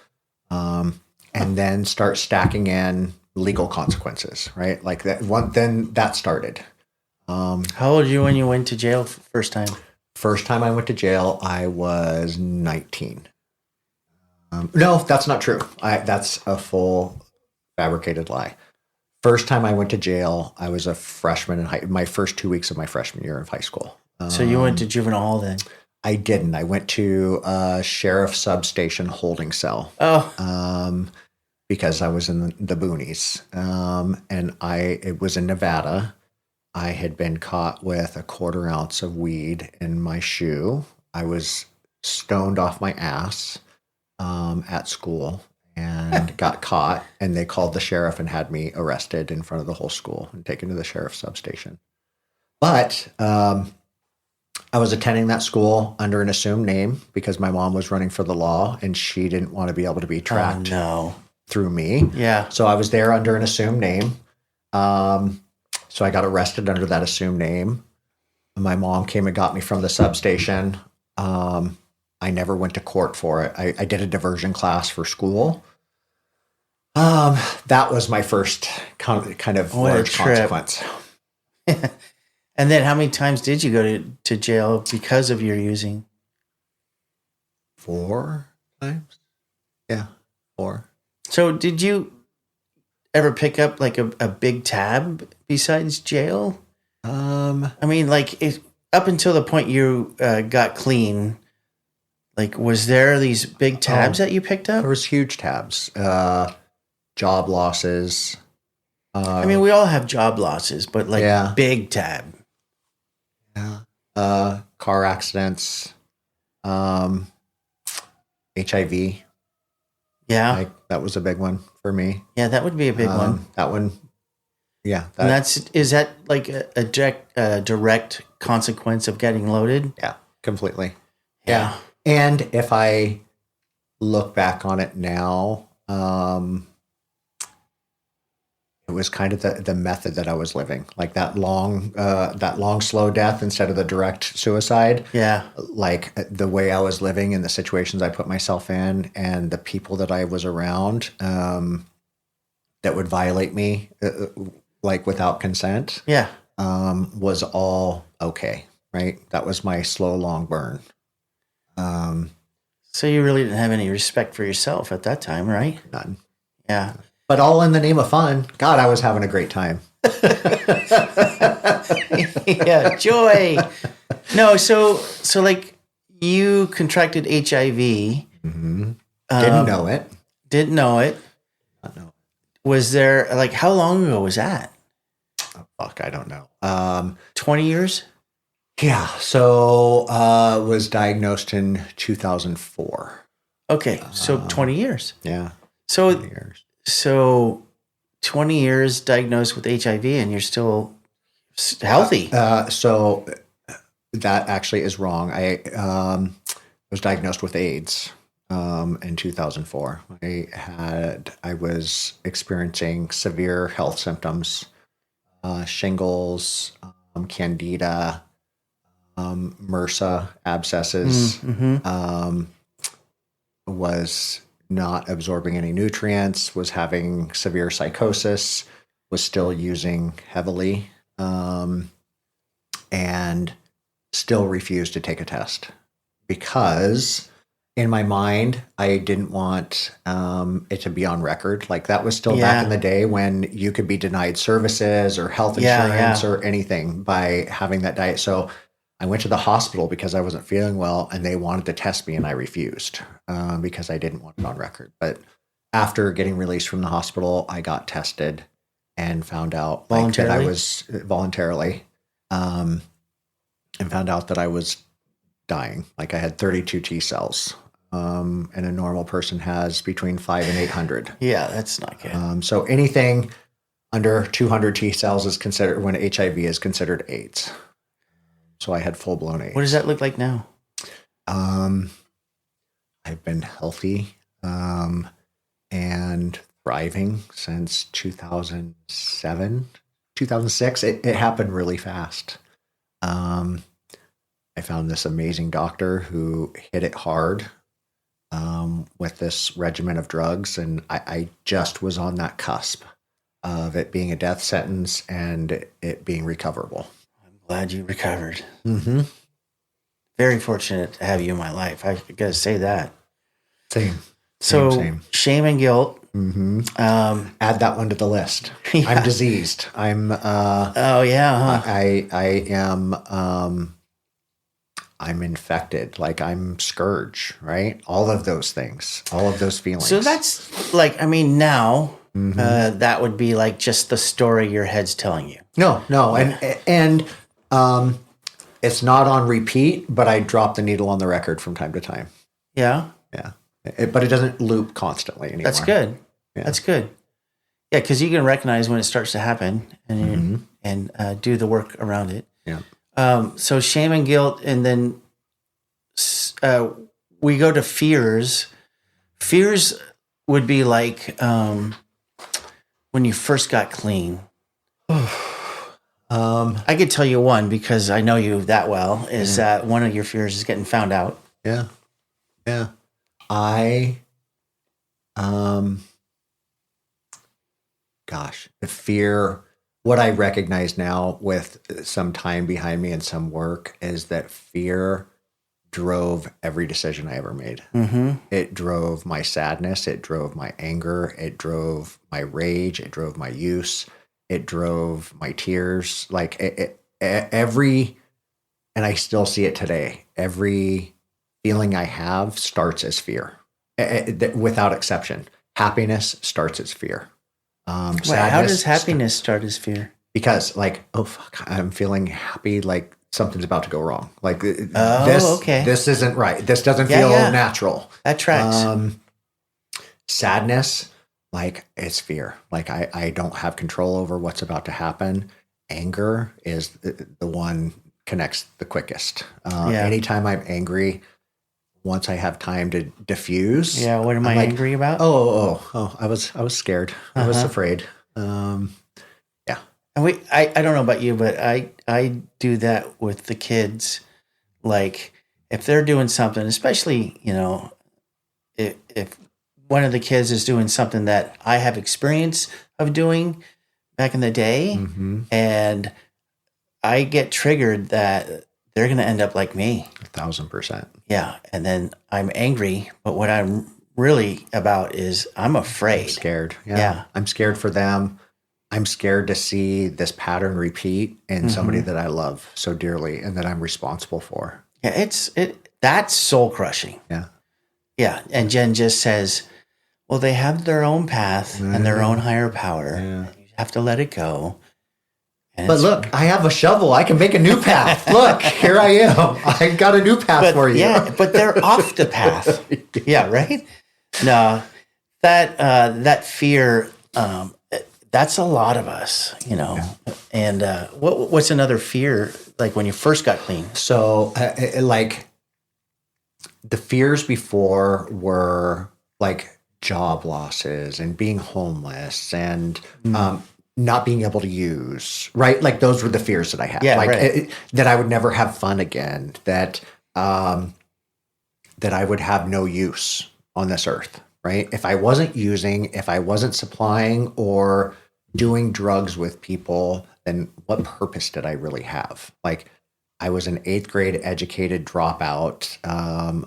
And then start stacking in legal consequences, right? Then that started. How old were you when you went to jail first time? First time I went to jail, I was 19. No, that's not true. That's a full fabricated lie. First time I went to jail, I was a freshman my first 2 weeks of my freshman year of high school. So you went to juvenile hall then? I didn't. I went to a sheriff substation holding cell. Oh, Because I was in the boonies. And it was in Nevada. I had been caught with a 1/4 ounce of weed in my shoe. I was stoned off my ass at school and got caught. And they called the sheriff and had me arrested in front of the whole school and taken to the sheriff's substation. But I was attending that school under an assumed name because my mom was running for the law and she didn't want to be able to be tracked no. through me. Yeah. So I was there under an assumed name. So I got arrested under that assumed name. My mom came and got me from the substation. I never went to court for it. I did a diversion class for school. That was my first kind of What a large trip. consequence. And then how many times did you go to jail because of your using? 4 times? Yeah, 4. So did you ever pick up like a big tab besides jail? I mean, like up until the point you got clean, like was there these big tabs that you picked up? There was huge tabs. Job losses. I mean, we all have job losses, but like Yeah. big tab. Car accidents, HIV. Yeah. Like that was a big one for me. Yeah, that would be a big one. That one, yeah. And is that like a direct consequence of getting loaded? Yeah, completely. Yeah. And if I look back on it now, it was kind of the method that I was living, like that long, slow death instead of the direct suicide. Yeah. Like the way I was living and the situations I put myself in and the people that I was around that would violate me, like without consent, Yeah. was all okay, right? That was my slow, long burn. So you really didn't have any respect for yourself at that time, right? None. Yeah. But all in the name of fun. God, I was having a great time. Yeah, joy. No, so like you contracted HIV. Mm-hmm. Didn't know it. Didn't know it. Not know. Was there like how long ago was that? Oh, fuck, I don't know. 20 years? Yeah. So was diagnosed in 2004. Okay, so 20 years. Yeah. So 20 years. So 20 years diagnosed with HIV and you're still healthy. So that actually is wrong. I was diagnosed with AIDS in 2004. I was experiencing severe health symptoms, shingles, candida, MRSA, abscesses, was not absorbing any nutrients, was having severe psychosis, was still using heavily, and still refused to take a test because in my mind, I didn't want it to be on record. Like that was still back in the day when you could be denied services or health insurance or anything by having that diet. So I went to the hospital because I wasn't feeling well and they wanted to test me and I refused because I didn't want it on record. But after getting released from the hospital, I got tested and found out like, that I was voluntarily and found out that I was dying. Like I had 32 T cells and a normal person has between 5 and 800. Yeah, that's not good. So anything under 200 T cells is considered when HIV is considered AIDS. So I had full-blown AIDS. What does that look like now? I've been healthy and thriving since 2007, 2006. It happened really fast. I found this amazing doctor who hit it hard with this regimen of drugs, and I just was on that cusp of it being a death sentence and it being recoverable. Glad you recovered. Mm-hmm. Very fortunate to have you in my life. I gotta say that. Same. So Same. shame and guilt. Add that one to the list. Yeah. I'm diseased. Oh yeah, huh? I am I'm infected. Like I'm scourge, right? All of those things, all of those feelings. So that's like, I mean, now that would be like just the story your head's telling you. no, and it's not on repeat, but I drop the needle on the record from time to time. Yeah, Yeah, but it doesn't loop constantly anymore. that's good. Yeah. That's good. Yeah, because you can recognize when it starts to happen and do the work around it. Yeah. So shame and guilt, and then we go to fears. Fears would be like when you first got clean. I could tell you one because I know you that well. Is that one of your fears is getting found out? Yeah. Yeah. The fear, what I recognize now with some time behind me and some work is that fear drove every decision I ever made. Mm-hmm. It drove my sadness. It drove my anger. It drove my rage. It drove my use. It drove my tears. Like every, and I still see it today. Every feeling I have starts as fear, without exception. Happiness starts as fear. Wait, how does happiness start as fear? Because like, oh fuck, I'm feeling happy. Like something's about to go wrong. Like okay. This isn't right. This doesn't Yeah, feel yeah. natural. That tracks. Sadness, like it's fear. Like I don't have control over what's about to happen. Anger is the one connects the quickest. Anytime I'm angry, once I have time to diffuse. Yeah, what am I angry about? Oh, I was scared. I was afraid. Yeah. And I don't know about you, but I do that with the kids. Like if they're doing something, especially, if one of the kids is doing something that I have experience of doing back in the day, and I get triggered that they're going to end up like me. 1,000%. Yeah. And then I'm angry, but what I'm really about is I'm afraid. Scared. Yeah. I'm scared for them. I'm scared to see this pattern repeat in somebody that I love so dearly and that I'm responsible for. Yeah. That's soul crushing. Yeah. Yeah. And Jen just says, well, they have their own path and their own higher power. Yeah. You have to let it go. And But look, I have a shovel. I can make a new path. Look, here I am. I got a new path for you. Yeah, but they're off the path. Yeah, right? No, that fear, that's a lot of us, And what's another fear, like when you first got clean? So, like, the fears before were like job losses and being homeless and not being able to use, right? Like those were the fears that I had. Yeah, like right. that I would never have fun again, that I would have no use on this earth, right? If I wasn't using, if I wasn't supplying or doing drugs with people, then what purpose did I really have? Like I was an 8th grade educated dropout,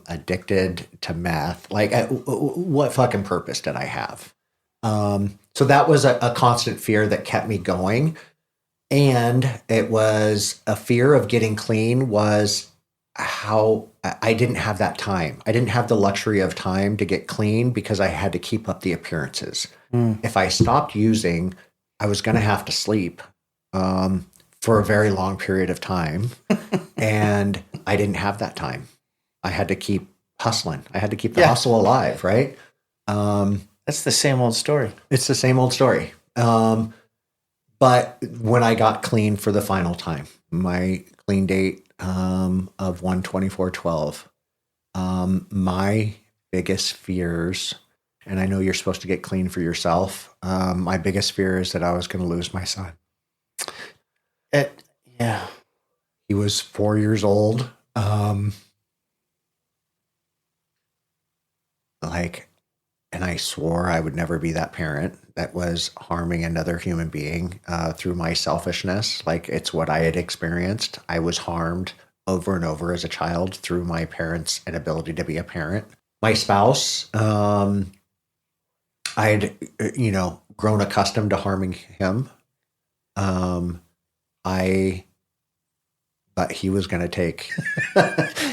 addicted to meth. Like what fucking purpose did I have? So that was a constant fear that kept me going. And it was a fear of getting clean was how I didn't have that time. I didn't have the luxury of time to get clean because I had to keep up the appearances. If I stopped using, I was going to have to sleep for a very long period of time. And I didn't have that time. I had to keep hustling. I had to keep the hustle alive, right? That's the same old story. It's the same old story. But when I got clean for the final time, my clean date of 1/24/12, my biggest fears, and I know you're supposed to get clean for yourself. My biggest fear is that I was going to lose my son. Yeah. He was 4 years old. And I swore I would never be that parent that was harming another human being through my selfishness. Like it's what I had experienced. I was harmed over and over as a child through my parents' inability to be a parent. my spouse, I'd, grown accustomed to harming him. I but he was going to take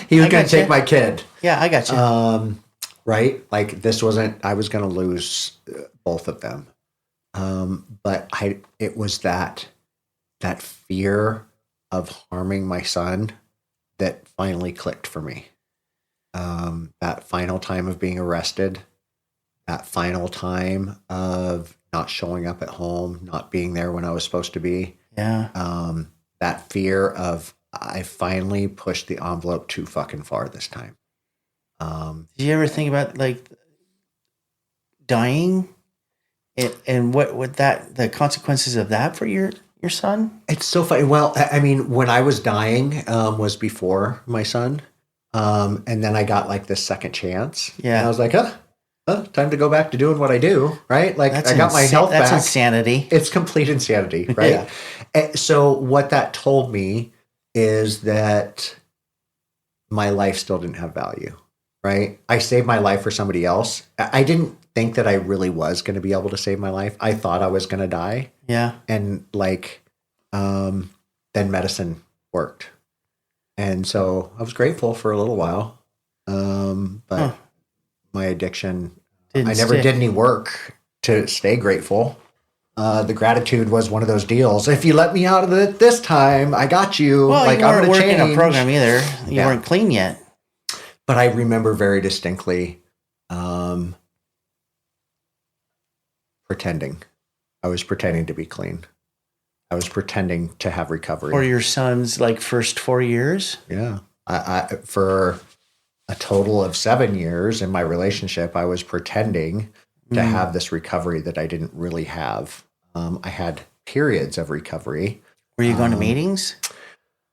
he was going to take my kid. Yeah, I got you. Right? Like this wasn't, I was going to lose both of them. But it was that fear of harming my son that finally clicked for me. That final time of being arrested, that final time of not showing up at home, not being there when I was supposed to be. Yeah. That fear of, I finally pushed the envelope too fucking far this time. Did you ever think about like dying and what would the consequences of that for your son? It's so funny. Well, I mean, when I was dying, was before my son. And then I got like this second chance. Yeah. And I was like, time to go back to doing what I do. Right. Like That's I got my health That's back. insanity. It's complete insanity. Right. Yeah. And so what that told me is that my life still didn't have value. Right. I saved my life for somebody else. I didn't think that I really was going to be able to save my life. I thought I was going to die. Yeah. And like, then medicine worked. And so I was grateful for a little while. But my addiction, I never did any work to stay grateful. The gratitude was one of those deals. If you let me out of it this time, I got you. Well, like you I'm weren't going to working change. a program either. You weren't clean yet. But I remember very distinctly pretending. I was pretending to be clean. I was pretending to have recovery. For your son's like first 4 years? Yeah. I for a total of 7 years in my relationship, I was pretending to have this recovery that I didn't really have. I had periods of recovery. Were you going to meetings?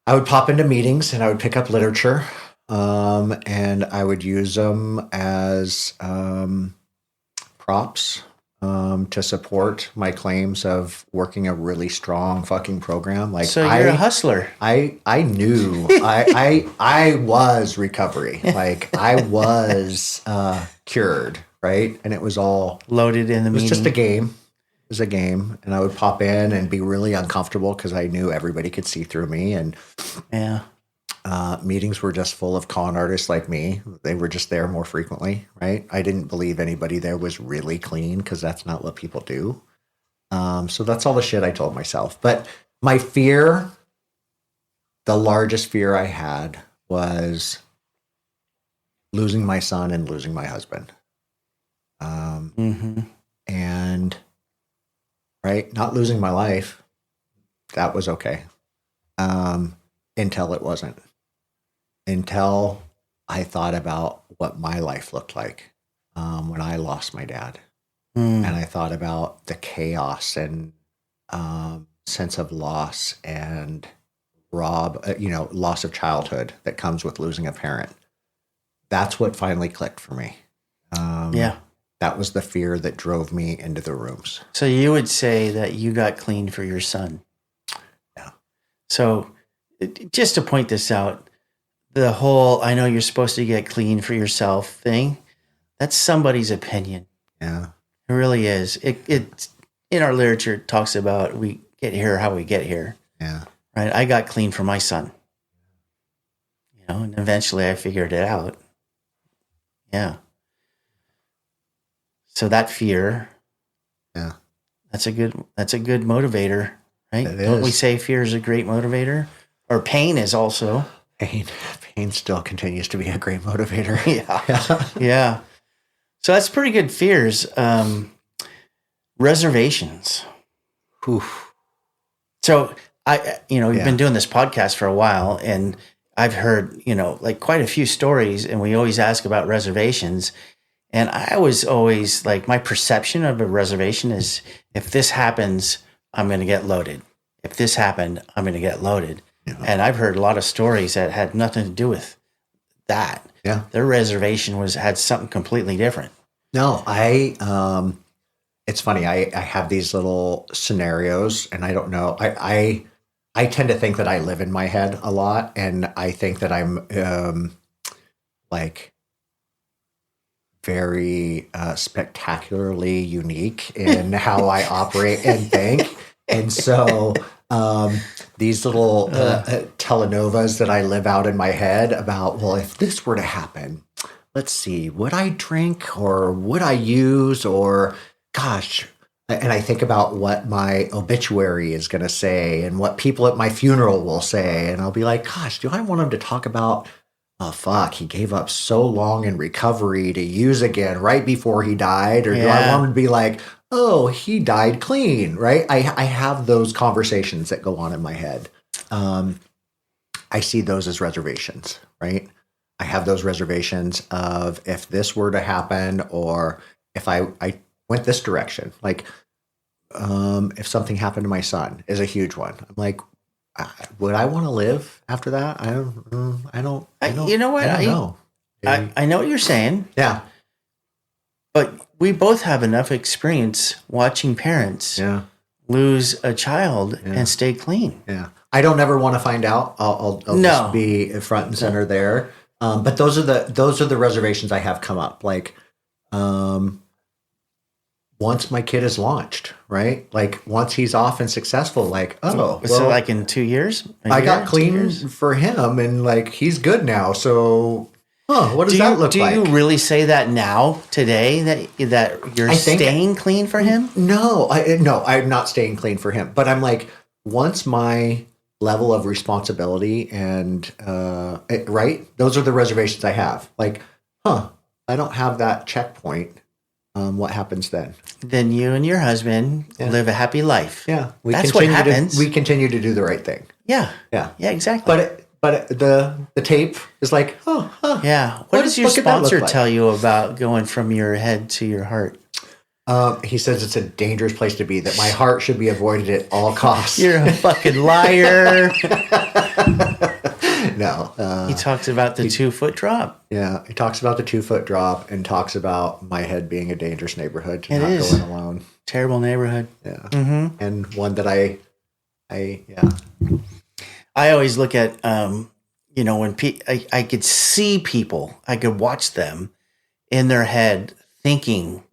I would pop into meetings and I would pick up literature. And I would use them as props to support my claims of working a really strong fucking program. Like, so you're a hustler. I knew I was recovery. Like I was cured, right? And it was all Loaded in the meeting. It was just a game. It was a game, and I would pop in and be really uncomfortable because I knew everybody could see through me. And yeah. Meetings were just full of con artists like me. They were just there more frequently, right? I didn't believe anybody there was really clean because that's not what people do. So that's all the shit I told myself. But my fear, the largest fear I had was losing my son and losing my husband. And right, not losing my life, that was okay. Until it wasn't. Until I thought about what my life looked like when I lost my dad. And I thought about the chaos and sense of loss and loss of childhood that comes with losing a parent. That's what finally clicked for me. Yeah. That was the fear that drove me into the rooms. So you would say that you got clean for your son. Yeah. So just to point this out, the whole, I know you're supposed to get clean for yourself thing, that's somebody's opinion. Yeah. It really is. It in our literature, it talks about we get here how we get here. Yeah. Right. I got clean for my son. And eventually I figured it out. Yeah. So that fear. Yeah. That's a good motivator, right? It Don't we is. say fear is a great motivator? Or pain is also. Pain still continues to be a great motivator. Yeah. Yeah. So that's pretty good fears. Reservations. Oof. So we've been doing this podcast for a while, and I've heard, like quite a few stories, and we always ask about reservations. And I was always like, my perception of a reservation is if this happens, I'm going to get loaded. If this happened, I'm going to get loaded. Yeah. And I've heard a lot of stories that had nothing to do with that. Yeah. Their reservation had something completely different. No, it's funny. I have these little scenarios and I don't know. I tend to think that I live in my head a lot. And I think that I'm like very spectacularly unique in how I operate and think. And so these little telenovas that I live out in my head about, well, if this were to happen, let's see, would I drink or would I use or gosh, and I think about what my obituary is going to say and what people at my funeral will say. And I'll be like, gosh, do I want them to talk about, oh, fuck, he gave up so long in recovery to use again right before he died? Or do I want him to be like, oh, he died clean, right? I have those conversations that go on in my head. I see those as reservations, right? I have those reservations of if this were to happen or if I went this direction. Like, if something happened to my son is a huge one. I'm like, would I want to live after that? I don't. You know what? I don't know. I know what you're saying. Yeah. But we both have enough experience watching parents lose a child and stay clean. Yeah. I don't ever want to find out. I'll just be front and center there. But those are the reservations I have come up. Like, once my kid is launched, right? Like once he's off and successful, like, oh, so like in 2 years, I got clean for him and like, he's good now. So, what does that look like? Do you really say that now today that you're staying clean for him? No, I'm not staying clean for him, but I'm like, once my level of responsibility and, right. Those are the reservations I have. Like, I don't have that checkpoint. What happens then? Then you and your husband live a happy life. Yeah. That's what happens. We continue to do the right thing. Yeah. Yeah. Yeah, exactly. But the tape is like, yeah. What does your sponsor tell you about going from your head to your heart? He says it's a dangerous place to be, that my heart should be avoided at all costs. You're a fucking liar. No. He talks about the 2-foot drop. Yeah. He talks about the 2-foot drop and talks about my head being a dangerous neighborhood to it not is. go in alone. Terrible neighborhood. Yeah. Mm-hmm. And one that I always look at, when I could see people, I could watch them in their head thinking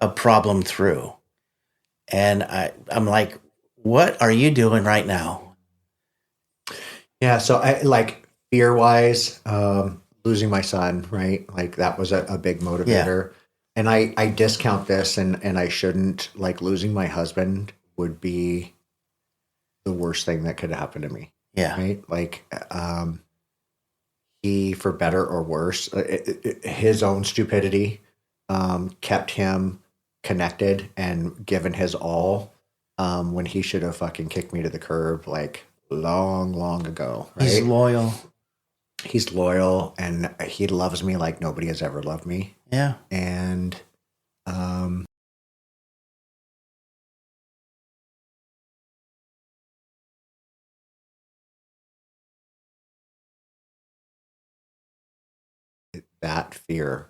a problem through. And I'm like, what are you doing right now? Yeah. So I like fear wise, losing my son, right? Like that was a big motivator. Yeah. And I discount this and I shouldn't. Like losing my husband would be the worst thing that could happen to me. Yeah. Right. Like, he, for better or worse, his own stupidity, kept him connected and given his all, when he should have fucking kicked me to the curb like long ago. Right? He's loyal and he loves me like nobody has ever loved me. Yeah. And, that fear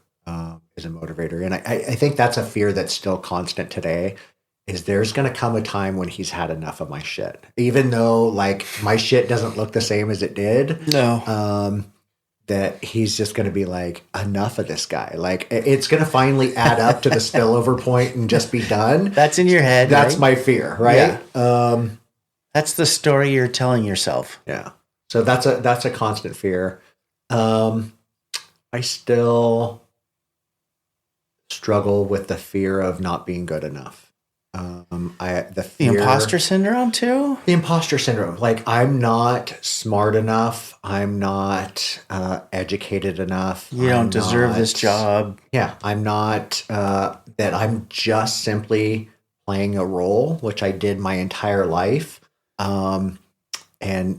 is a motivator. And I think that's a fear that's still constant today, is there's going to come a time when he's had enough of my shit. Even though like my shit doesn't look the same as it did. No. That he's just going to be like, enough of this guy. Like it's going to finally add up to the spillover point and just be done. That's in your head. That's right? my fear. Right. Yeah. That's the story you're telling yourself. Yeah. So that's a constant fear. I still struggle with the fear of not being good enough. The imposter syndrome too? The imposter syndrome. Like I'm not smart enough. I'm not educated enough. You don't deserve this job. Yeah. I'm not, that I'm just simply playing a role, which I did my entire life. And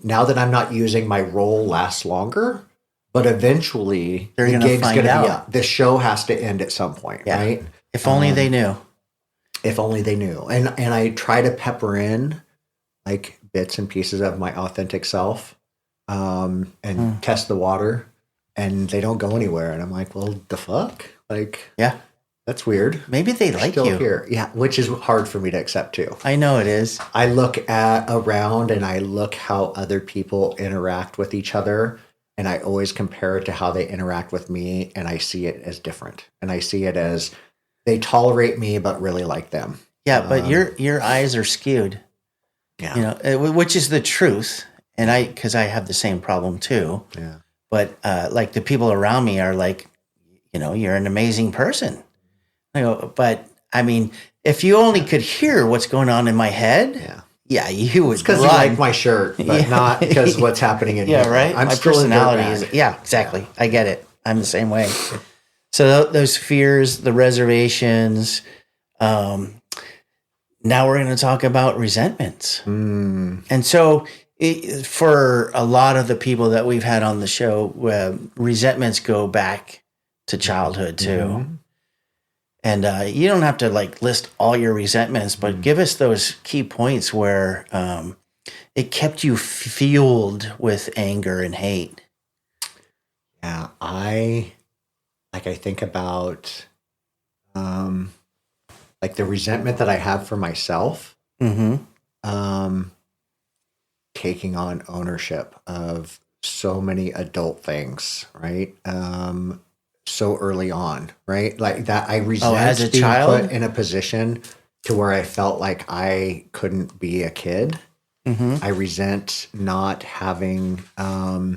now that I'm not using, my role lasts longer. But eventually, the gig's going to be up. The show has to end at some point, right? If only they knew. If only they knew. And I try to pepper in like bits and pieces of my authentic self, and test the water, and they don't go anywhere. And I'm like, well, the fuck? Like, yeah, that's weird. Maybe they like still you. Here. Yeah, which is hard for me to accept too. I know it is. I look around and I look how other people interact with each other. and I always compare it to how they interact with me, and I see it as different. And I see it as they tolerate me, but really like them. Yeah, but your eyes are skewed. Yeah. You know, which is the truth. And because I have the same problem too. Yeah. But like the people around me are like, you know, you're an amazing person. I go, but I mean, if you only could hear what's going on in my head, yeah, you would. Because you like my shirt, but not because what's happening in here. Right. I'm my still personality is. Yeah, exactly. I get it. I'm the same way. So those fears, the reservations. Now we're going to talk about resentments. And so for a lot of the people that we've had on the show, resentments go back to childhood too. And you don't have to like list all your resentments, but give us those key points where it kept you fueled with anger and hate. Yeah, I think about like the resentment that I have for myself, taking on ownership of so many adult things, right? So early on, right? Like that, I resent as a being child? put in a position to where I felt like I couldn't be a kid. I resent not having a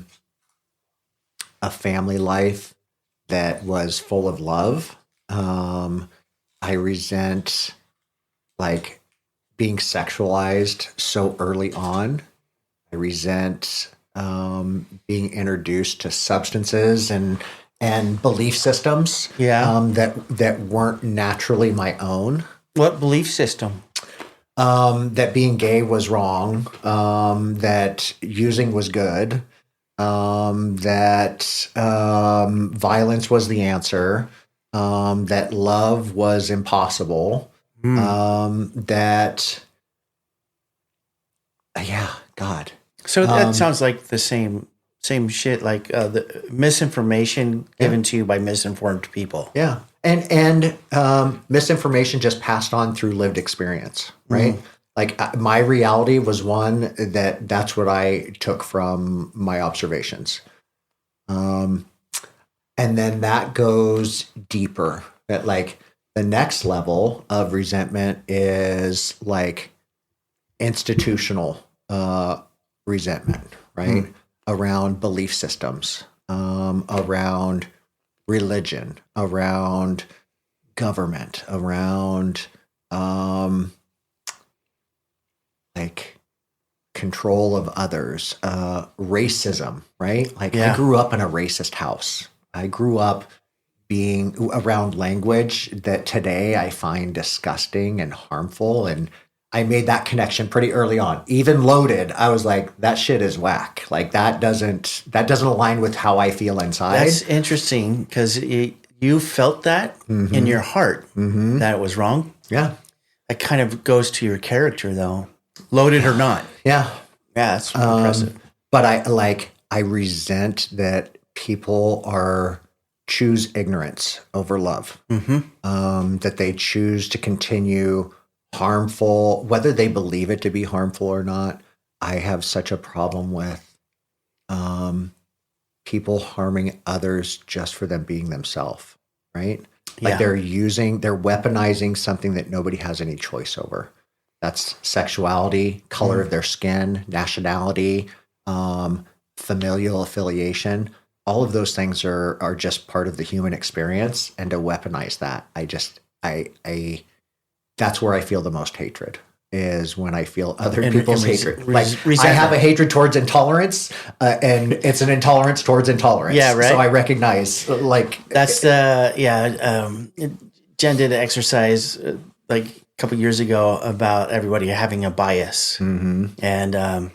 family life that was full of love. I resent like being sexualized so early on. I resent being introduced to substances and belief systems that weren't naturally my own. What belief system? That being gay was wrong, that using was good, that violence was the answer, that love was impossible, that, God. So that sounds like the same shit, like the misinformation given to you by misinformed people. Yeah. And misinformation just passed on through lived experience, right? Like my reality was one that's what I took from my observations. And then that goes deeper. That like the next level of resentment is like institutional resentment, right? Around belief systems, around religion, around government, around like control of others, racism, right? Like I grew up in a racist house. I grew up being around language that today I find disgusting and harmful. And I made that connection pretty early on. Even loaded, I was like, that shit is whack. Like that doesn't align with how I feel inside. That's interesting because you felt that in your heart that it was wrong. Yeah. It kind of goes to your character though, loaded or not. Yeah. Yeah, that's impressive. But I resent that people choose ignorance over love. That they choose to continue harmful, whether they believe it to be harmful or not. I have such a problem with people harming others just for them being themselves, right? Like they're weaponizing something that nobody has any choice over. That's sexuality, color of their skin, nationality, familial affiliation. All of those things are just part of the human experience, and to weaponize that, I that's where I feel the most hatred, is when I feel other people's hatred. Like I have a hatred towards intolerance, and it's an intolerance towards intolerance. Yeah, right. So I recognize like that's Jen did an exercise like a couple years ago about everybody having a bias, and I'm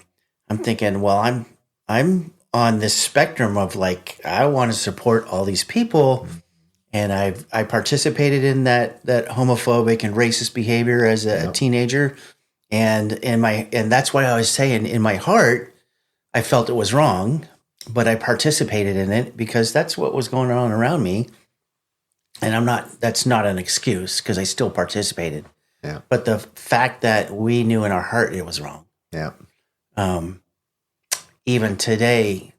thinking, well, I'm on this spectrum of like I want to support all these people. And I participated in that homophobic and racist behavior as a teenager, and that's why I was saying in my heart, I felt it was wrong, but I participated in it because that's what was going on around me, and that's not an excuse because I still participated. Yeah. But the fact that we knew in our heart it was wrong. Yeah. Even today,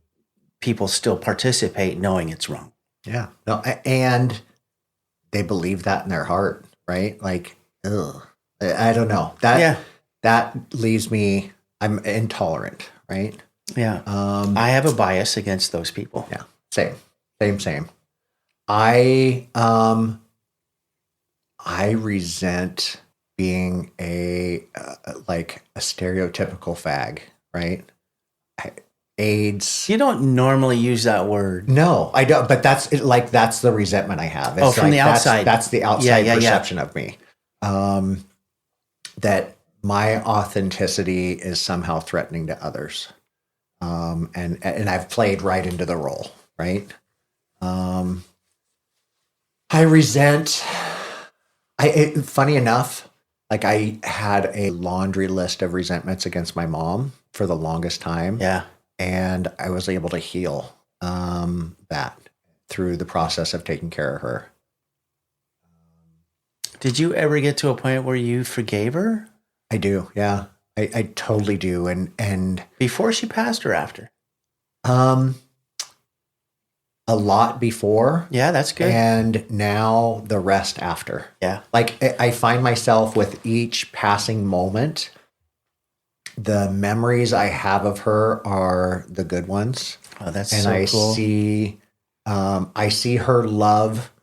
people still participate knowing it's wrong. Yeah. No, and they believe that in their heart, right? Like, ugh. I don't know. That leaves me, I'm intolerant, right? Yeah. I have a bias against those people. Yeah. Same. I resent being like a stereotypical fag, right? AIDS. You don't normally use that word. No, I don't. But that's the resentment I have. It's from the outside. That's the outside perception of me. That my authenticity is somehow threatening to others. And I've played right into the role, right? I resent. Funny enough, like I had a laundry list of resentments against my mom for the longest time. Yeah. And I was able to heal that through the process of taking care of her. Did you ever get to a point where you forgave her? I do, yeah. I totally do. And before she passed or after? A lot before. Yeah, that's good. And now the rest after. Yeah. Like I find myself with each passing moment, the memories I have of her are the good ones. Oh, that's and so I cool. I see her love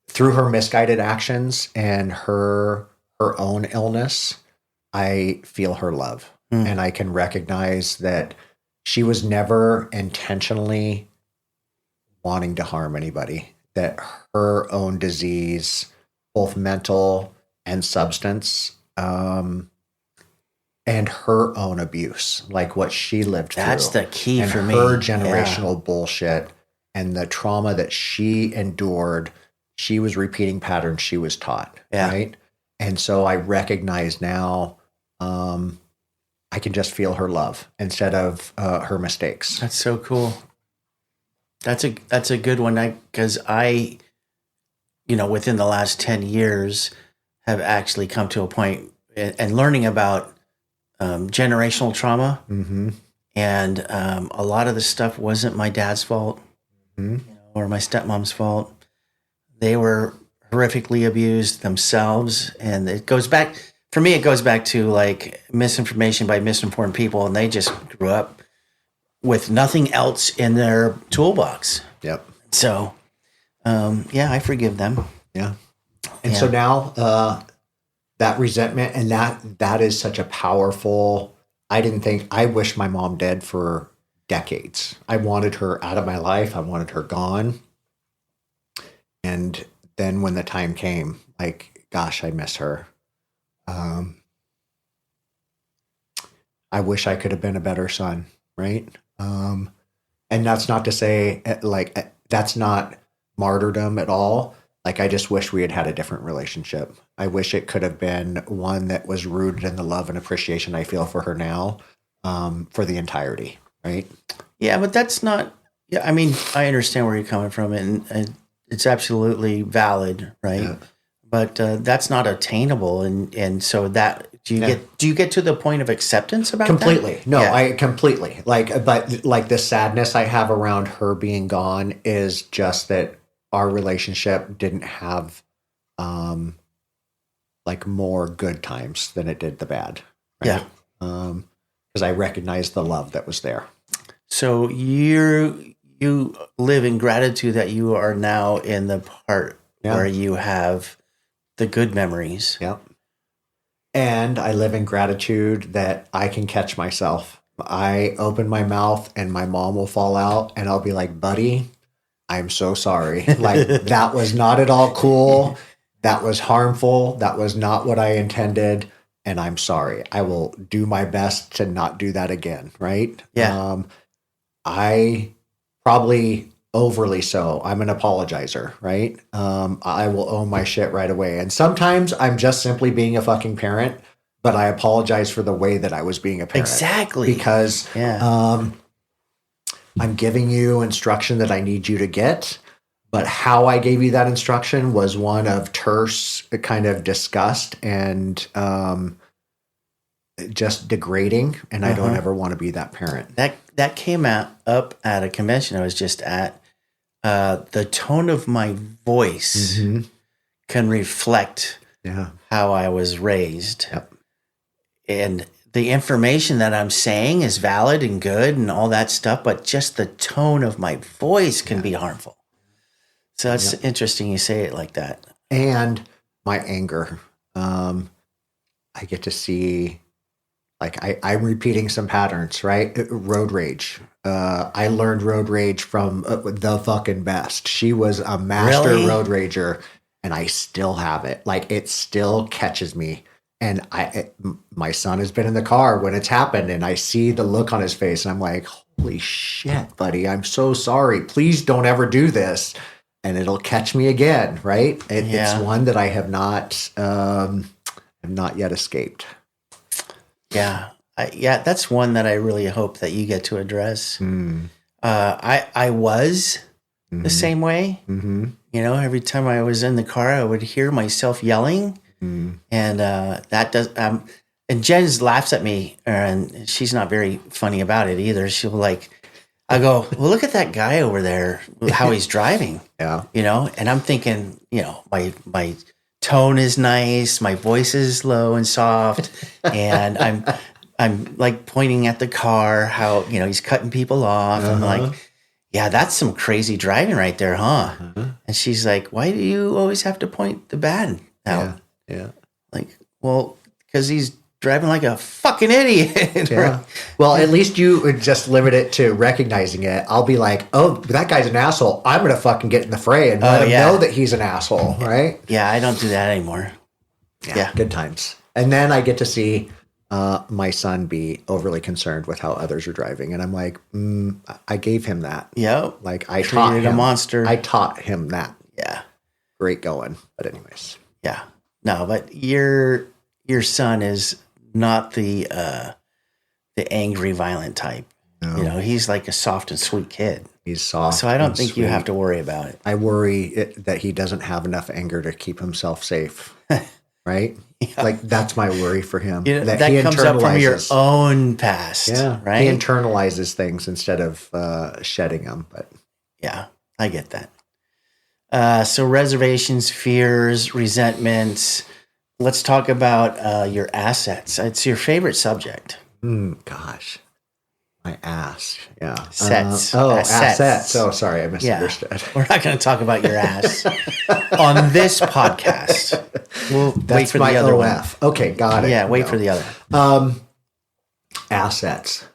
through her misguided actions and her own illness. I feel her love, and I can recognize that she was never intentionally wanting to harm anybody. That her own disease, both mental and substance, and her own abuse, like what she lived through. That's the key and for me. Her generational bullshit and the trauma that she endured, she was repeating patterns she was taught. Yeah. Right. And so I recognize now, I can just feel her love instead of her mistakes. That's so cool. That's a good one. Because I, within the last 10 years have actually come to a point and learning about generational trauma. Mm-hmm. And a lot of the stuff wasn't my dad's fault or my stepmom's fault. They were horrifically abused themselves. And it goes back to like misinformation by misinformed people. And they just grew up with nothing else in their toolbox. Yep. So, I forgive them. Yeah. And so now that resentment and that is such a powerful, I wish my mom dead for decades. I wanted her out of my life. I wanted her gone. And then when the time came, like, gosh, I miss her. I wish I could have been a better son, right? And that's not to say that's not martyrdom at all. Like, I just wish we had had a different relationship. I wish it could have been one that was rooted in the love and appreciation I feel for her now, for the entirety, right? Yeah, but that's not. Yeah, I mean, I understand where you're coming from, and it's absolutely valid, right? Yeah. But that's not attainable, and so that do you get to the point of acceptance about completely? That? No, yeah. I completely but the sadness I have around her being gone is just that our relationship didn't have more good times than it did the bad. Right? Yeah. Because I recognized the love that was there. So you live in gratitude that you are now in the part where you have the good memories. Yep. And I live in gratitude that I can catch myself. I open my mouth and my mom will fall out and I'll be like, buddy, I'm so sorry. Like, that was not at all cool. That was harmful. That was not what I intended. And I'm sorry. I will do my best to not do that again. Right. Yeah. I probably overly so. I'm an apologizer. Right. I will own my shit right away. And sometimes I'm just simply being a fucking parent, but I apologize for the way that I was being a parent. Exactly. Because, I'm giving you instruction that I need you to get, but how I gave you that instruction was one of terse kind of disgust and just degrading, and I don't ever want to be that parent. That came up at a convention I was just at. The tone of my voice can reflect how I was raised. Yep. And the information that I'm saying is valid and good and all that stuff, but just the tone of my voice can be harmful. So that's interesting you say it like that. And my anger. I get to see, like, I'm repeating some patterns, right? Road rage. I learned road rage from the fucking best. She was a master road rager, and I still have it. Like, it still catches me. And my son has been in the car when it's happened, and I see the look on his face, and I'm like, holy shit, buddy, I'm so sorry. Please don't ever do this. And it'll catch me again, right? It's one that I have not yet escaped. Yeah. That's one that I really hope that you get to address. I was the same way. You know, every time I was in the car, I would hear myself yelling. And that does, and Jen laughs at me, and she's not very funny about it either. She'll I go, well, look at that guy over there, how he's driving. You know, and I'm thinking, you know, my tone is nice, my voice is low and soft, and I'm like pointing at the car, how, you know, he's cutting people off. I'm like, yeah, that's some crazy driving right there, huh? And she's like, why do you always have to point the bad out? Yeah. Like, well, because he's driving like a fucking idiot. Yeah. Well, at least you would just limit it to recognizing it. I'll be like, oh, that guy's an asshole. I'm going to fucking get in the fray and let him know that he's an asshole, right? Yeah, I don't do that anymore. Yeah. Good times. And then I get to see my son be overly concerned with how others are driving. And I'm like, I gave him that. Yep. Like, I taught him. A monster. I taught him that. Yeah. Great going. But anyways. Yeah. No, but your son is not the angry, violent type. No. You know, he's like a soft and sweet kid. He's soft. So I don't think you have to worry about it. I worry that he doesn't have enough anger to keep himself safe. Right? Like, that's my worry for him. You know, that comes up from your own past. Yeah. Right? He internalizes things instead of shedding them. But yeah, I get that. So reservations, fears, resentments. Let's talk about your assets. It's your favorite subject. Gosh. My ass. Yeah. Assets. Assets. Oh, sorry. I misunderstood. Yeah. We're not going to talk about your ass on this podcast. We'll wait for the other one. Okay, got it. Yeah, wait for the other one. Assets.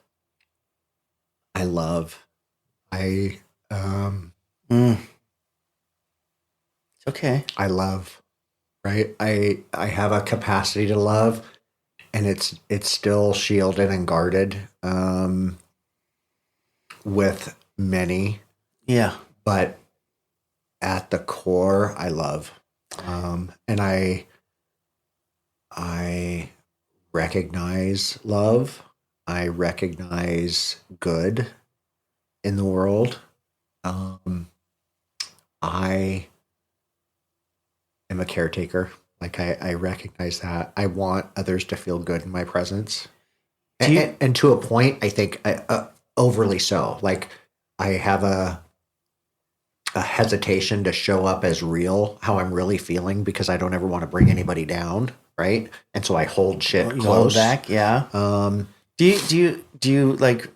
It's okay. I love, right? I have a capacity to love, and it's still shielded and guarded with many. Yeah. But at the core, I love. And I recognize love. I recognize good in the world. I am a caretaker. Like, I recognize that. I want others to feel good in my presence. And to a point, I think overly so. Like, I have a hesitation to show up as real, how I'm really feeling, because I don't ever want to bring anybody down, right? And so I hold shit close. Hold back, yeah. Do you like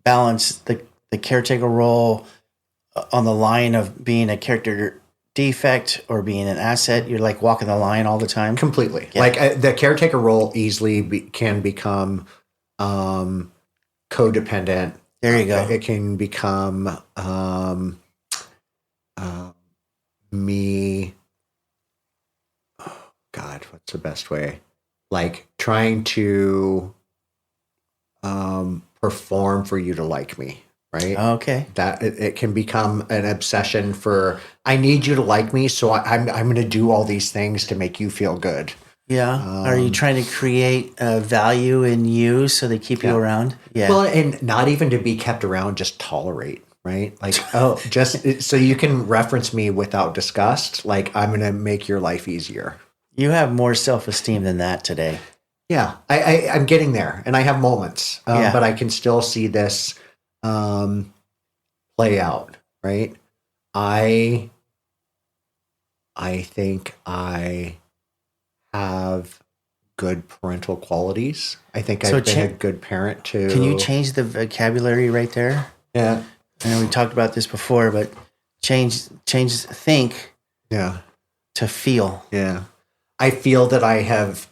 balance the caretaker role on the line of being a character defect or being an asset? You're like walking the line all the time? Completely. Yeah. Like, the caretaker role easily can become codependent. There you go. It can become me. Oh God, what's the best way? Like, trying to perform for you to like me. Right. Okay. That it can become an obsession for, I need you to like me, so I'm going to do all these things to make you feel good. Yeah. Are you trying to create value in you so they keep you around? Yeah. Well, and not even to be kept around, just tolerate. Right. Like, just so you can reference me without disgust. Like, I'm going to make your life easier. You have more self-esteem than that today. Yeah, I'm getting there, and I have moments, Yeah. but I can still see this play out. Right? I I think I have good parental qualities. I think So I've been a good parent can you to. change the vocabulary right there? Yeah, I know we talked about this before, but change think yeah, to feel. yeah. I feel that I have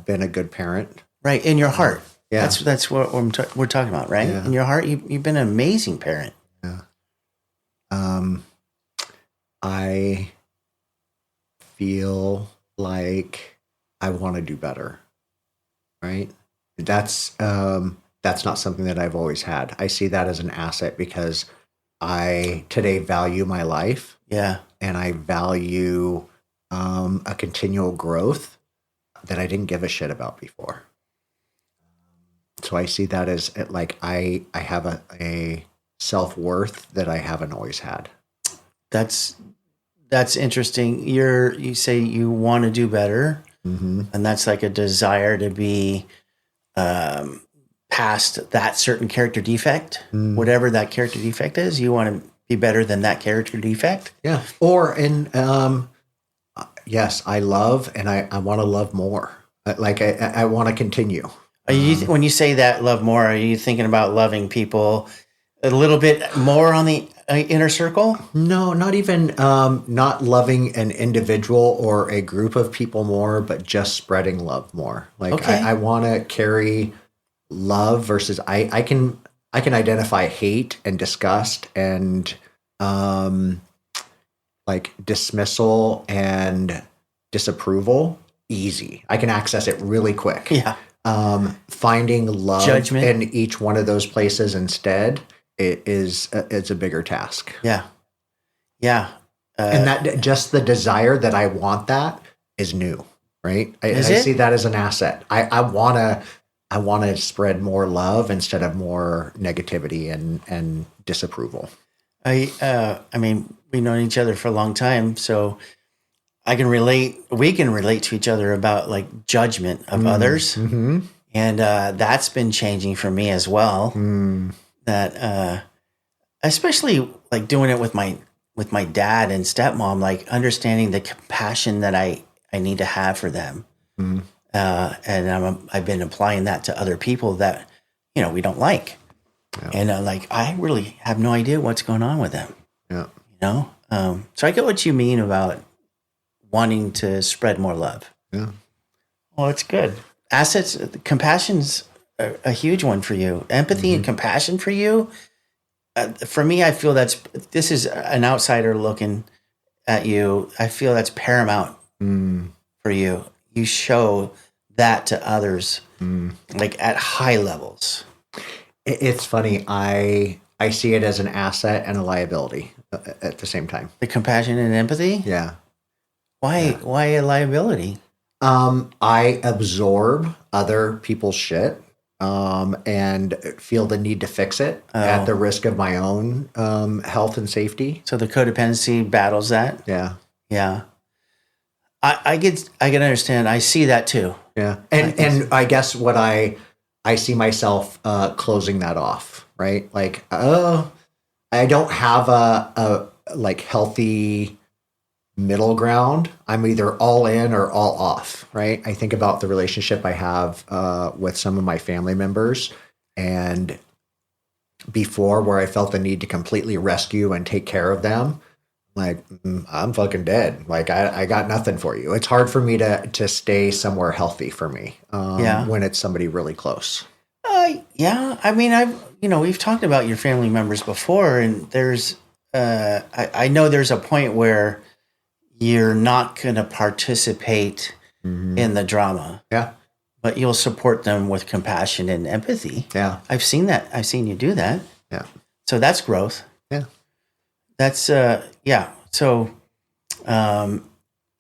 been a good parent. Right, in your heart. Yeah, That's what we're talking about, right? yeah, In your heart, you've been an amazing parent. yeah. Um, I feel like I want to do better. Right? That's not something that I've always had. I see that as an asset because I today value my life Yeah. and I value a continual growth that I didn't give a shit about before. So I see that as like I have a self worth that I haven't always had. That's interesting. You say you want to do better, Mm-hmm. and that's like a desire to be past that certain character defect, Mm. whatever that character defect is. You want to be better than that character defect. Yeah. Or in yes, I love and I want to love more. Like I want to continue. Are you when you say that love more? Are you thinking about loving people a little bit more on the inner circle? No, not even not loving an individual or a group of people more, but just spreading love more. Like Okay. I want to carry love versus I can identify hate and disgust and um, like dismissal and disapproval easy. I can access it really quick. Yeah. Finding love Judgment. in each one of those places instead it's a bigger task. Yeah. Yeah. And that just the desire that I want that is new, right? I Is it? see that as an asset. I want to spread more love instead of more negativity and disapproval. I mean, we've known each other for a long time, so I can relate. We can relate to each other about like judgment of others, Mm-hmm. and that's been changing for me as well. Mm. That especially like doing it with my dad and stepmom, like understanding the compassion that I need to have for them, Mm. and I've been applying that to other people that we don't like, Yeah. and like I really have no idea what's going on with them. Yeah. So I get what you mean about wanting to spread more love. Yeah. Well, it's good. Assets, compassion's a huge one for you. Empathy and compassion for you. For me, I feel this is an outsider looking at you. I feel that's paramount Mm. for you. You show that to others, like at high levels. It's funny. I see it as an asset and a liability at the same time. The compassion and empathy. Yeah. Why? Why a liability? I absorb other people's shit and feel the need to fix it at the risk of my own health and safety. So the codependency battles that. Yeah. Yeah. I can understand. I see that too. Yeah. And I guess what I see myself closing that off, right? Like, I don't have a like healthy middle ground. I'm either all in or all off, right? I think about the relationship I have with some of my family members and before where I felt the need to completely rescue and take care of them. Like, I'm fucking dead. Like, I got nothing for you. It's hard for me to stay somewhere healthy for me when it's somebody really close. Yeah. I mean, we've talked about your family members before, and there's, I know there's a point where you're not going to participate in the drama, Yeah. but you'll support them with compassion and empathy. Yeah. I've seen that. I've seen you do that. Yeah. So that's growth. Yeah. That's, yeah. So,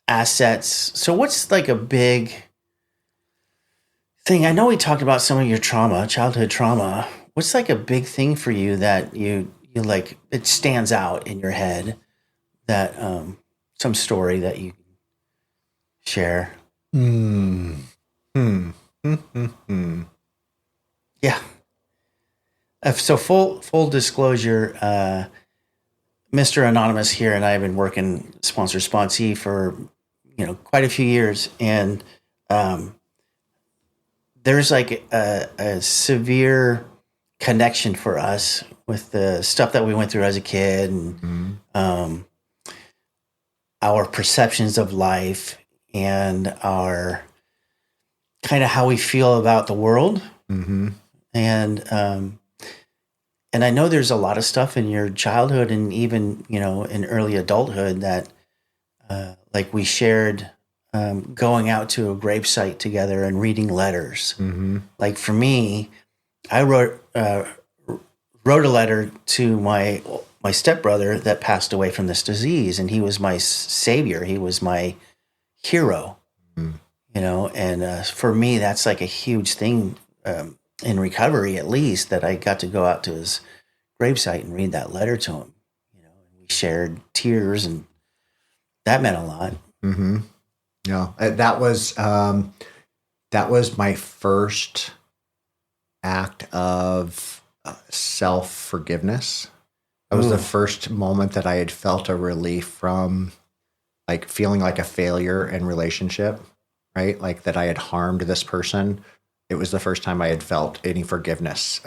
assets. So what's like a big thing? I know we talked about some of your trauma, childhood trauma. What's like a big thing for you that you like, it stands out in your head that, some story that you share? Hmm. Hmm. Hmm. Hmm. Hmm. Yeah. So full disclosure, Mr. Anonymous here and I have been working sponsor sponsee for quite a few years, and um, there's like a severe connection for us with the stuff that we went through as a kid and Hmm. um, our perceptions of life and our kind of how we feel about the world. Hmm. And I know there's a lot of stuff in your childhood and even in early adulthood that like we shared going out to a gravesite together and reading letters. Hmm. Like for me, I wrote a letter to my stepbrother that passed away from this disease, and he was my savior. He was my hero, and for me, that's like a huge thing in recovery, at least, that I got to go out to his gravesite and read that letter to him. And we shared tears, and that meant a lot. Hmm. No, that was my first act of self forgiveness. That was the Ooh, first moment that I had felt a relief from like feeling like a failure in relationship, right? Like that I had harmed this person. It was the first time I had felt any forgiveness,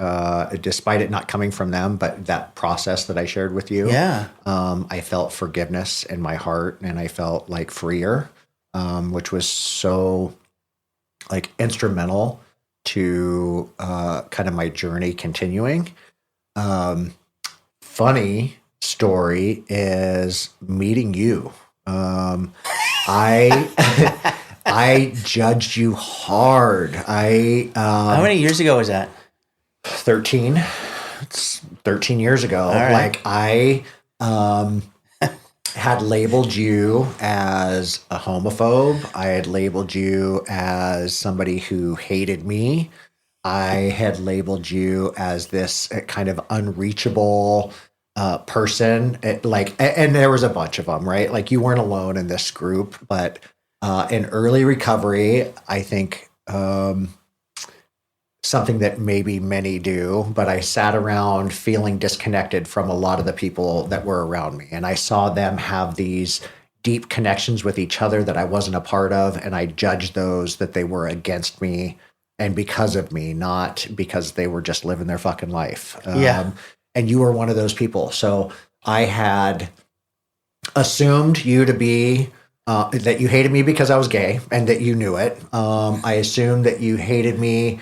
despite it not coming from them. But that process that I shared with you, yeah, I felt forgiveness in my heart, and I felt like freer, which was so like instrumental to kind of my journey continuing. Um, Funny story is meeting you. I I judged you hard. how many years ago was that? 13. It's 13 years ago. All right. Like I um had labeled you as a homophobe. I had labeled you as somebody who hated me. I had labeled you as this kind of unreachable person. And there was a bunch of them, right? Like you weren't alone in this group, but in early recovery, I think something that maybe many do, but I sat around feeling disconnected from a lot of the people that were around me. And I saw them have these deep connections with each other that I wasn't a part of. And I judged those that they were against me and because of me, not because they were just living their fucking life. Yeah. And you were one of those people. So I had assumed you to be that you hated me because I was gay and that you knew it. I assumed that you hated me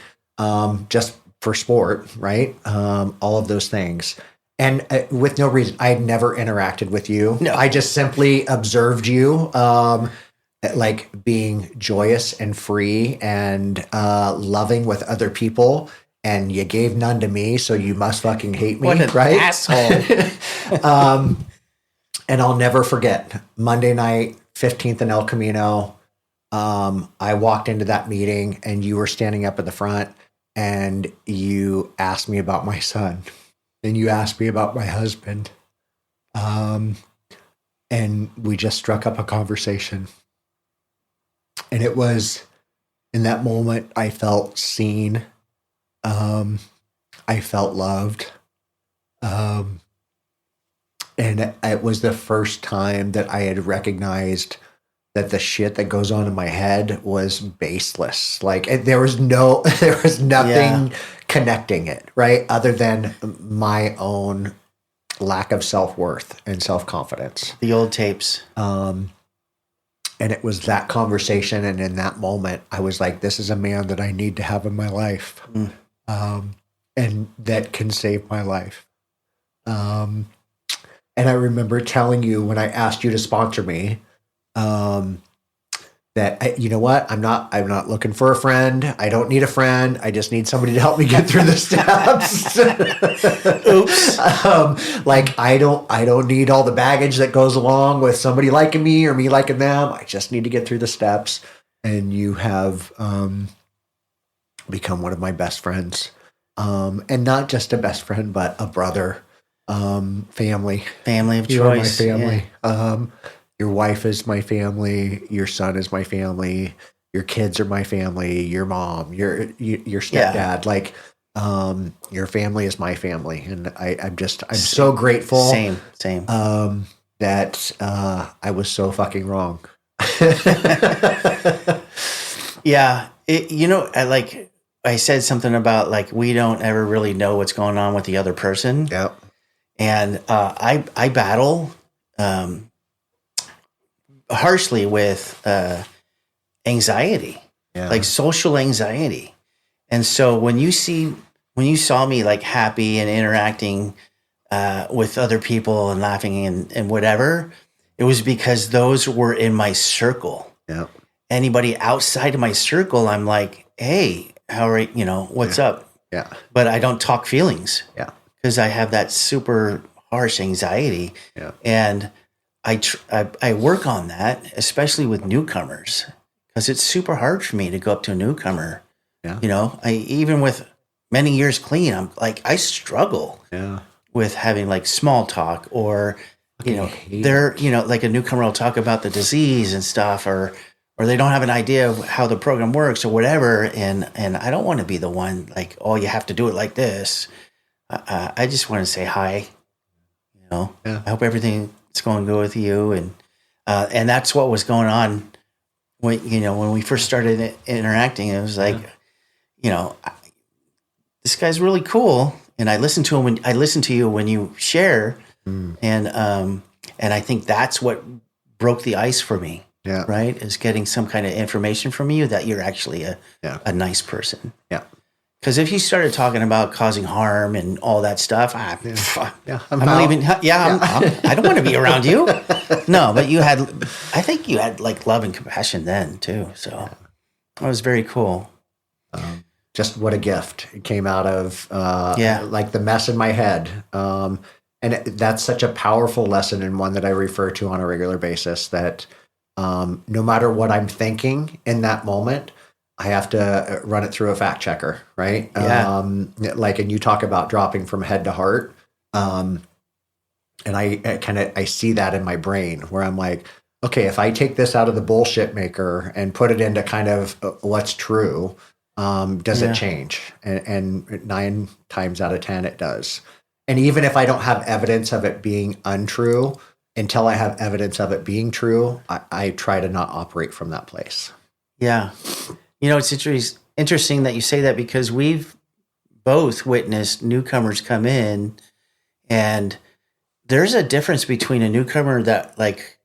just for sport, right? All of those things. And with no reason, I had never interacted with you. No. I just simply observed you, like being joyous and free and loving with other people. And you gave none to me, so you must fucking hate me, What an right? asshole. And I'll never forget Monday night, 15th and El Camino. I walked into that meeting and you were standing up at the front and you asked me about my son and you asked me about my husband. And we just struck up a conversation. And it was in that moment, I felt seen. I felt loved. Um, and it was the first time that I had recognized that the shit that goes on in my head was baseless. Like there was there was nothing connecting it, right? Other than my own lack of self-worth and self-confidence. The old tapes. And it was that conversation. And in that moment, I was like, this is a man that I need to have in my life. And that can save my life. And I remember telling you when I asked you to sponsor me, that you know what, I'm not looking for a friend. I don't need a friend. I just need somebody to help me get through the steps. Oops. Like I don't need all the baggage that goes along with somebody liking me or me liking them. I just need to get through the steps. And you have become one of my best friends, and not just a best friend, but a brother, family. Family of You are my choice. family. Yeah. Your wife is my family. Your son is my family. your kids are my family, your mom, your stepdad, like your family is my family. And I'm so grateful. Same. That I was so fucking wrong. Yeah. I said something about like, we don't ever really know what's going on with the other person. Yep. And I battle harshly with anxiety, like social anxiety. And so when you saw me like happy and interacting with other people and laughing and whatever, it was because those were in my circle. Yep. Anybody outside of my circle, I'm like, hey, how are you? What's up? Yeah. But I don't talk feelings. Yeah. Because I have that super harsh anxiety. Yeah. And I work on that, especially with newcomers, because it's super hard for me to go up to a newcomer. Yeah. Even with many years clean, I'm like, I struggle with having like small talk or, like a newcomer will talk about the disease and stuff, or they don't have an idea of how the program works or whatever. And I don't want to be the one like, oh, you have to do it like this. I just want to say hi. I hope everything's going good with you. And that's what was going on when we first started interacting. It was like, this guy's really cool. And I listen to him I listen to you when you share. And I think that's what broke the ice for me. Yeah. Right. Is getting some kind of information from you that you're actually a nice person. Yeah. Because if you started talking about causing harm and all that stuff, I'm leaving. I don't want to be around you. No, but I think you had like love and compassion then too. So that was very cool. Just what a gift. It came out of like the mess in my head. And that's such a powerful lesson, and one that I refer to on a regular basis, that no matter what I'm thinking in that moment, I have to run it through a fact checker, right? Yeah. And you talk about dropping from head to heart. And I see that in my brain where I'm like, okay, if I take this out of the bullshit maker and put it into kind of what's true, does it change? And 9 times out of 10, it does. And even if I don't have evidence of it being untrue, until I have evidence of it being true, I try to not operate from that place. Yeah. It's interesting that you say that, because we've both witnessed newcomers come in, and there's a difference between a newcomer that like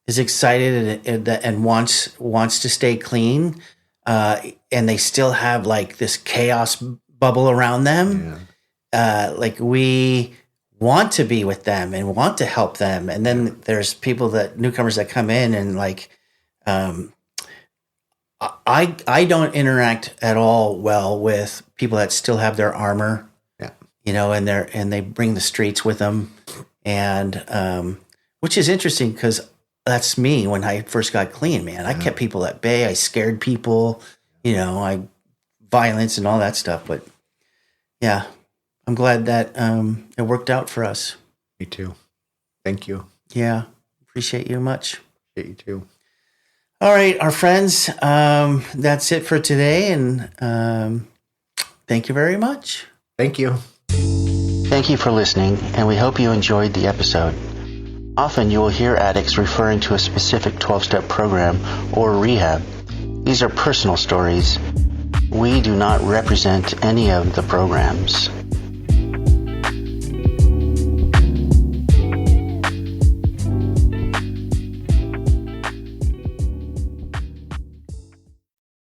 is excited and wants to stay clean, and they still have like this chaos bubble around them. Yeah. Like we want to be with them and want to help them. And then there's newcomers that come in and like, I don't interact at all well with people that still have their armor, and they bring the streets with them. And, which is interesting because that's me when I first got clean, man. I kept people at bay. I scared people, violence and all that stuff. But yeah, I'm glad that it worked out for us. Me too. Thank you. Yeah. Appreciate you much. Appreciate you too. All right, our friends, that's it for today. And thank you very much. Thank you. Thank you for listening, and we hope you enjoyed the episode. Often you will hear addicts referring to a specific 12-step program or rehab. These are personal stories. We do not represent any of the programs.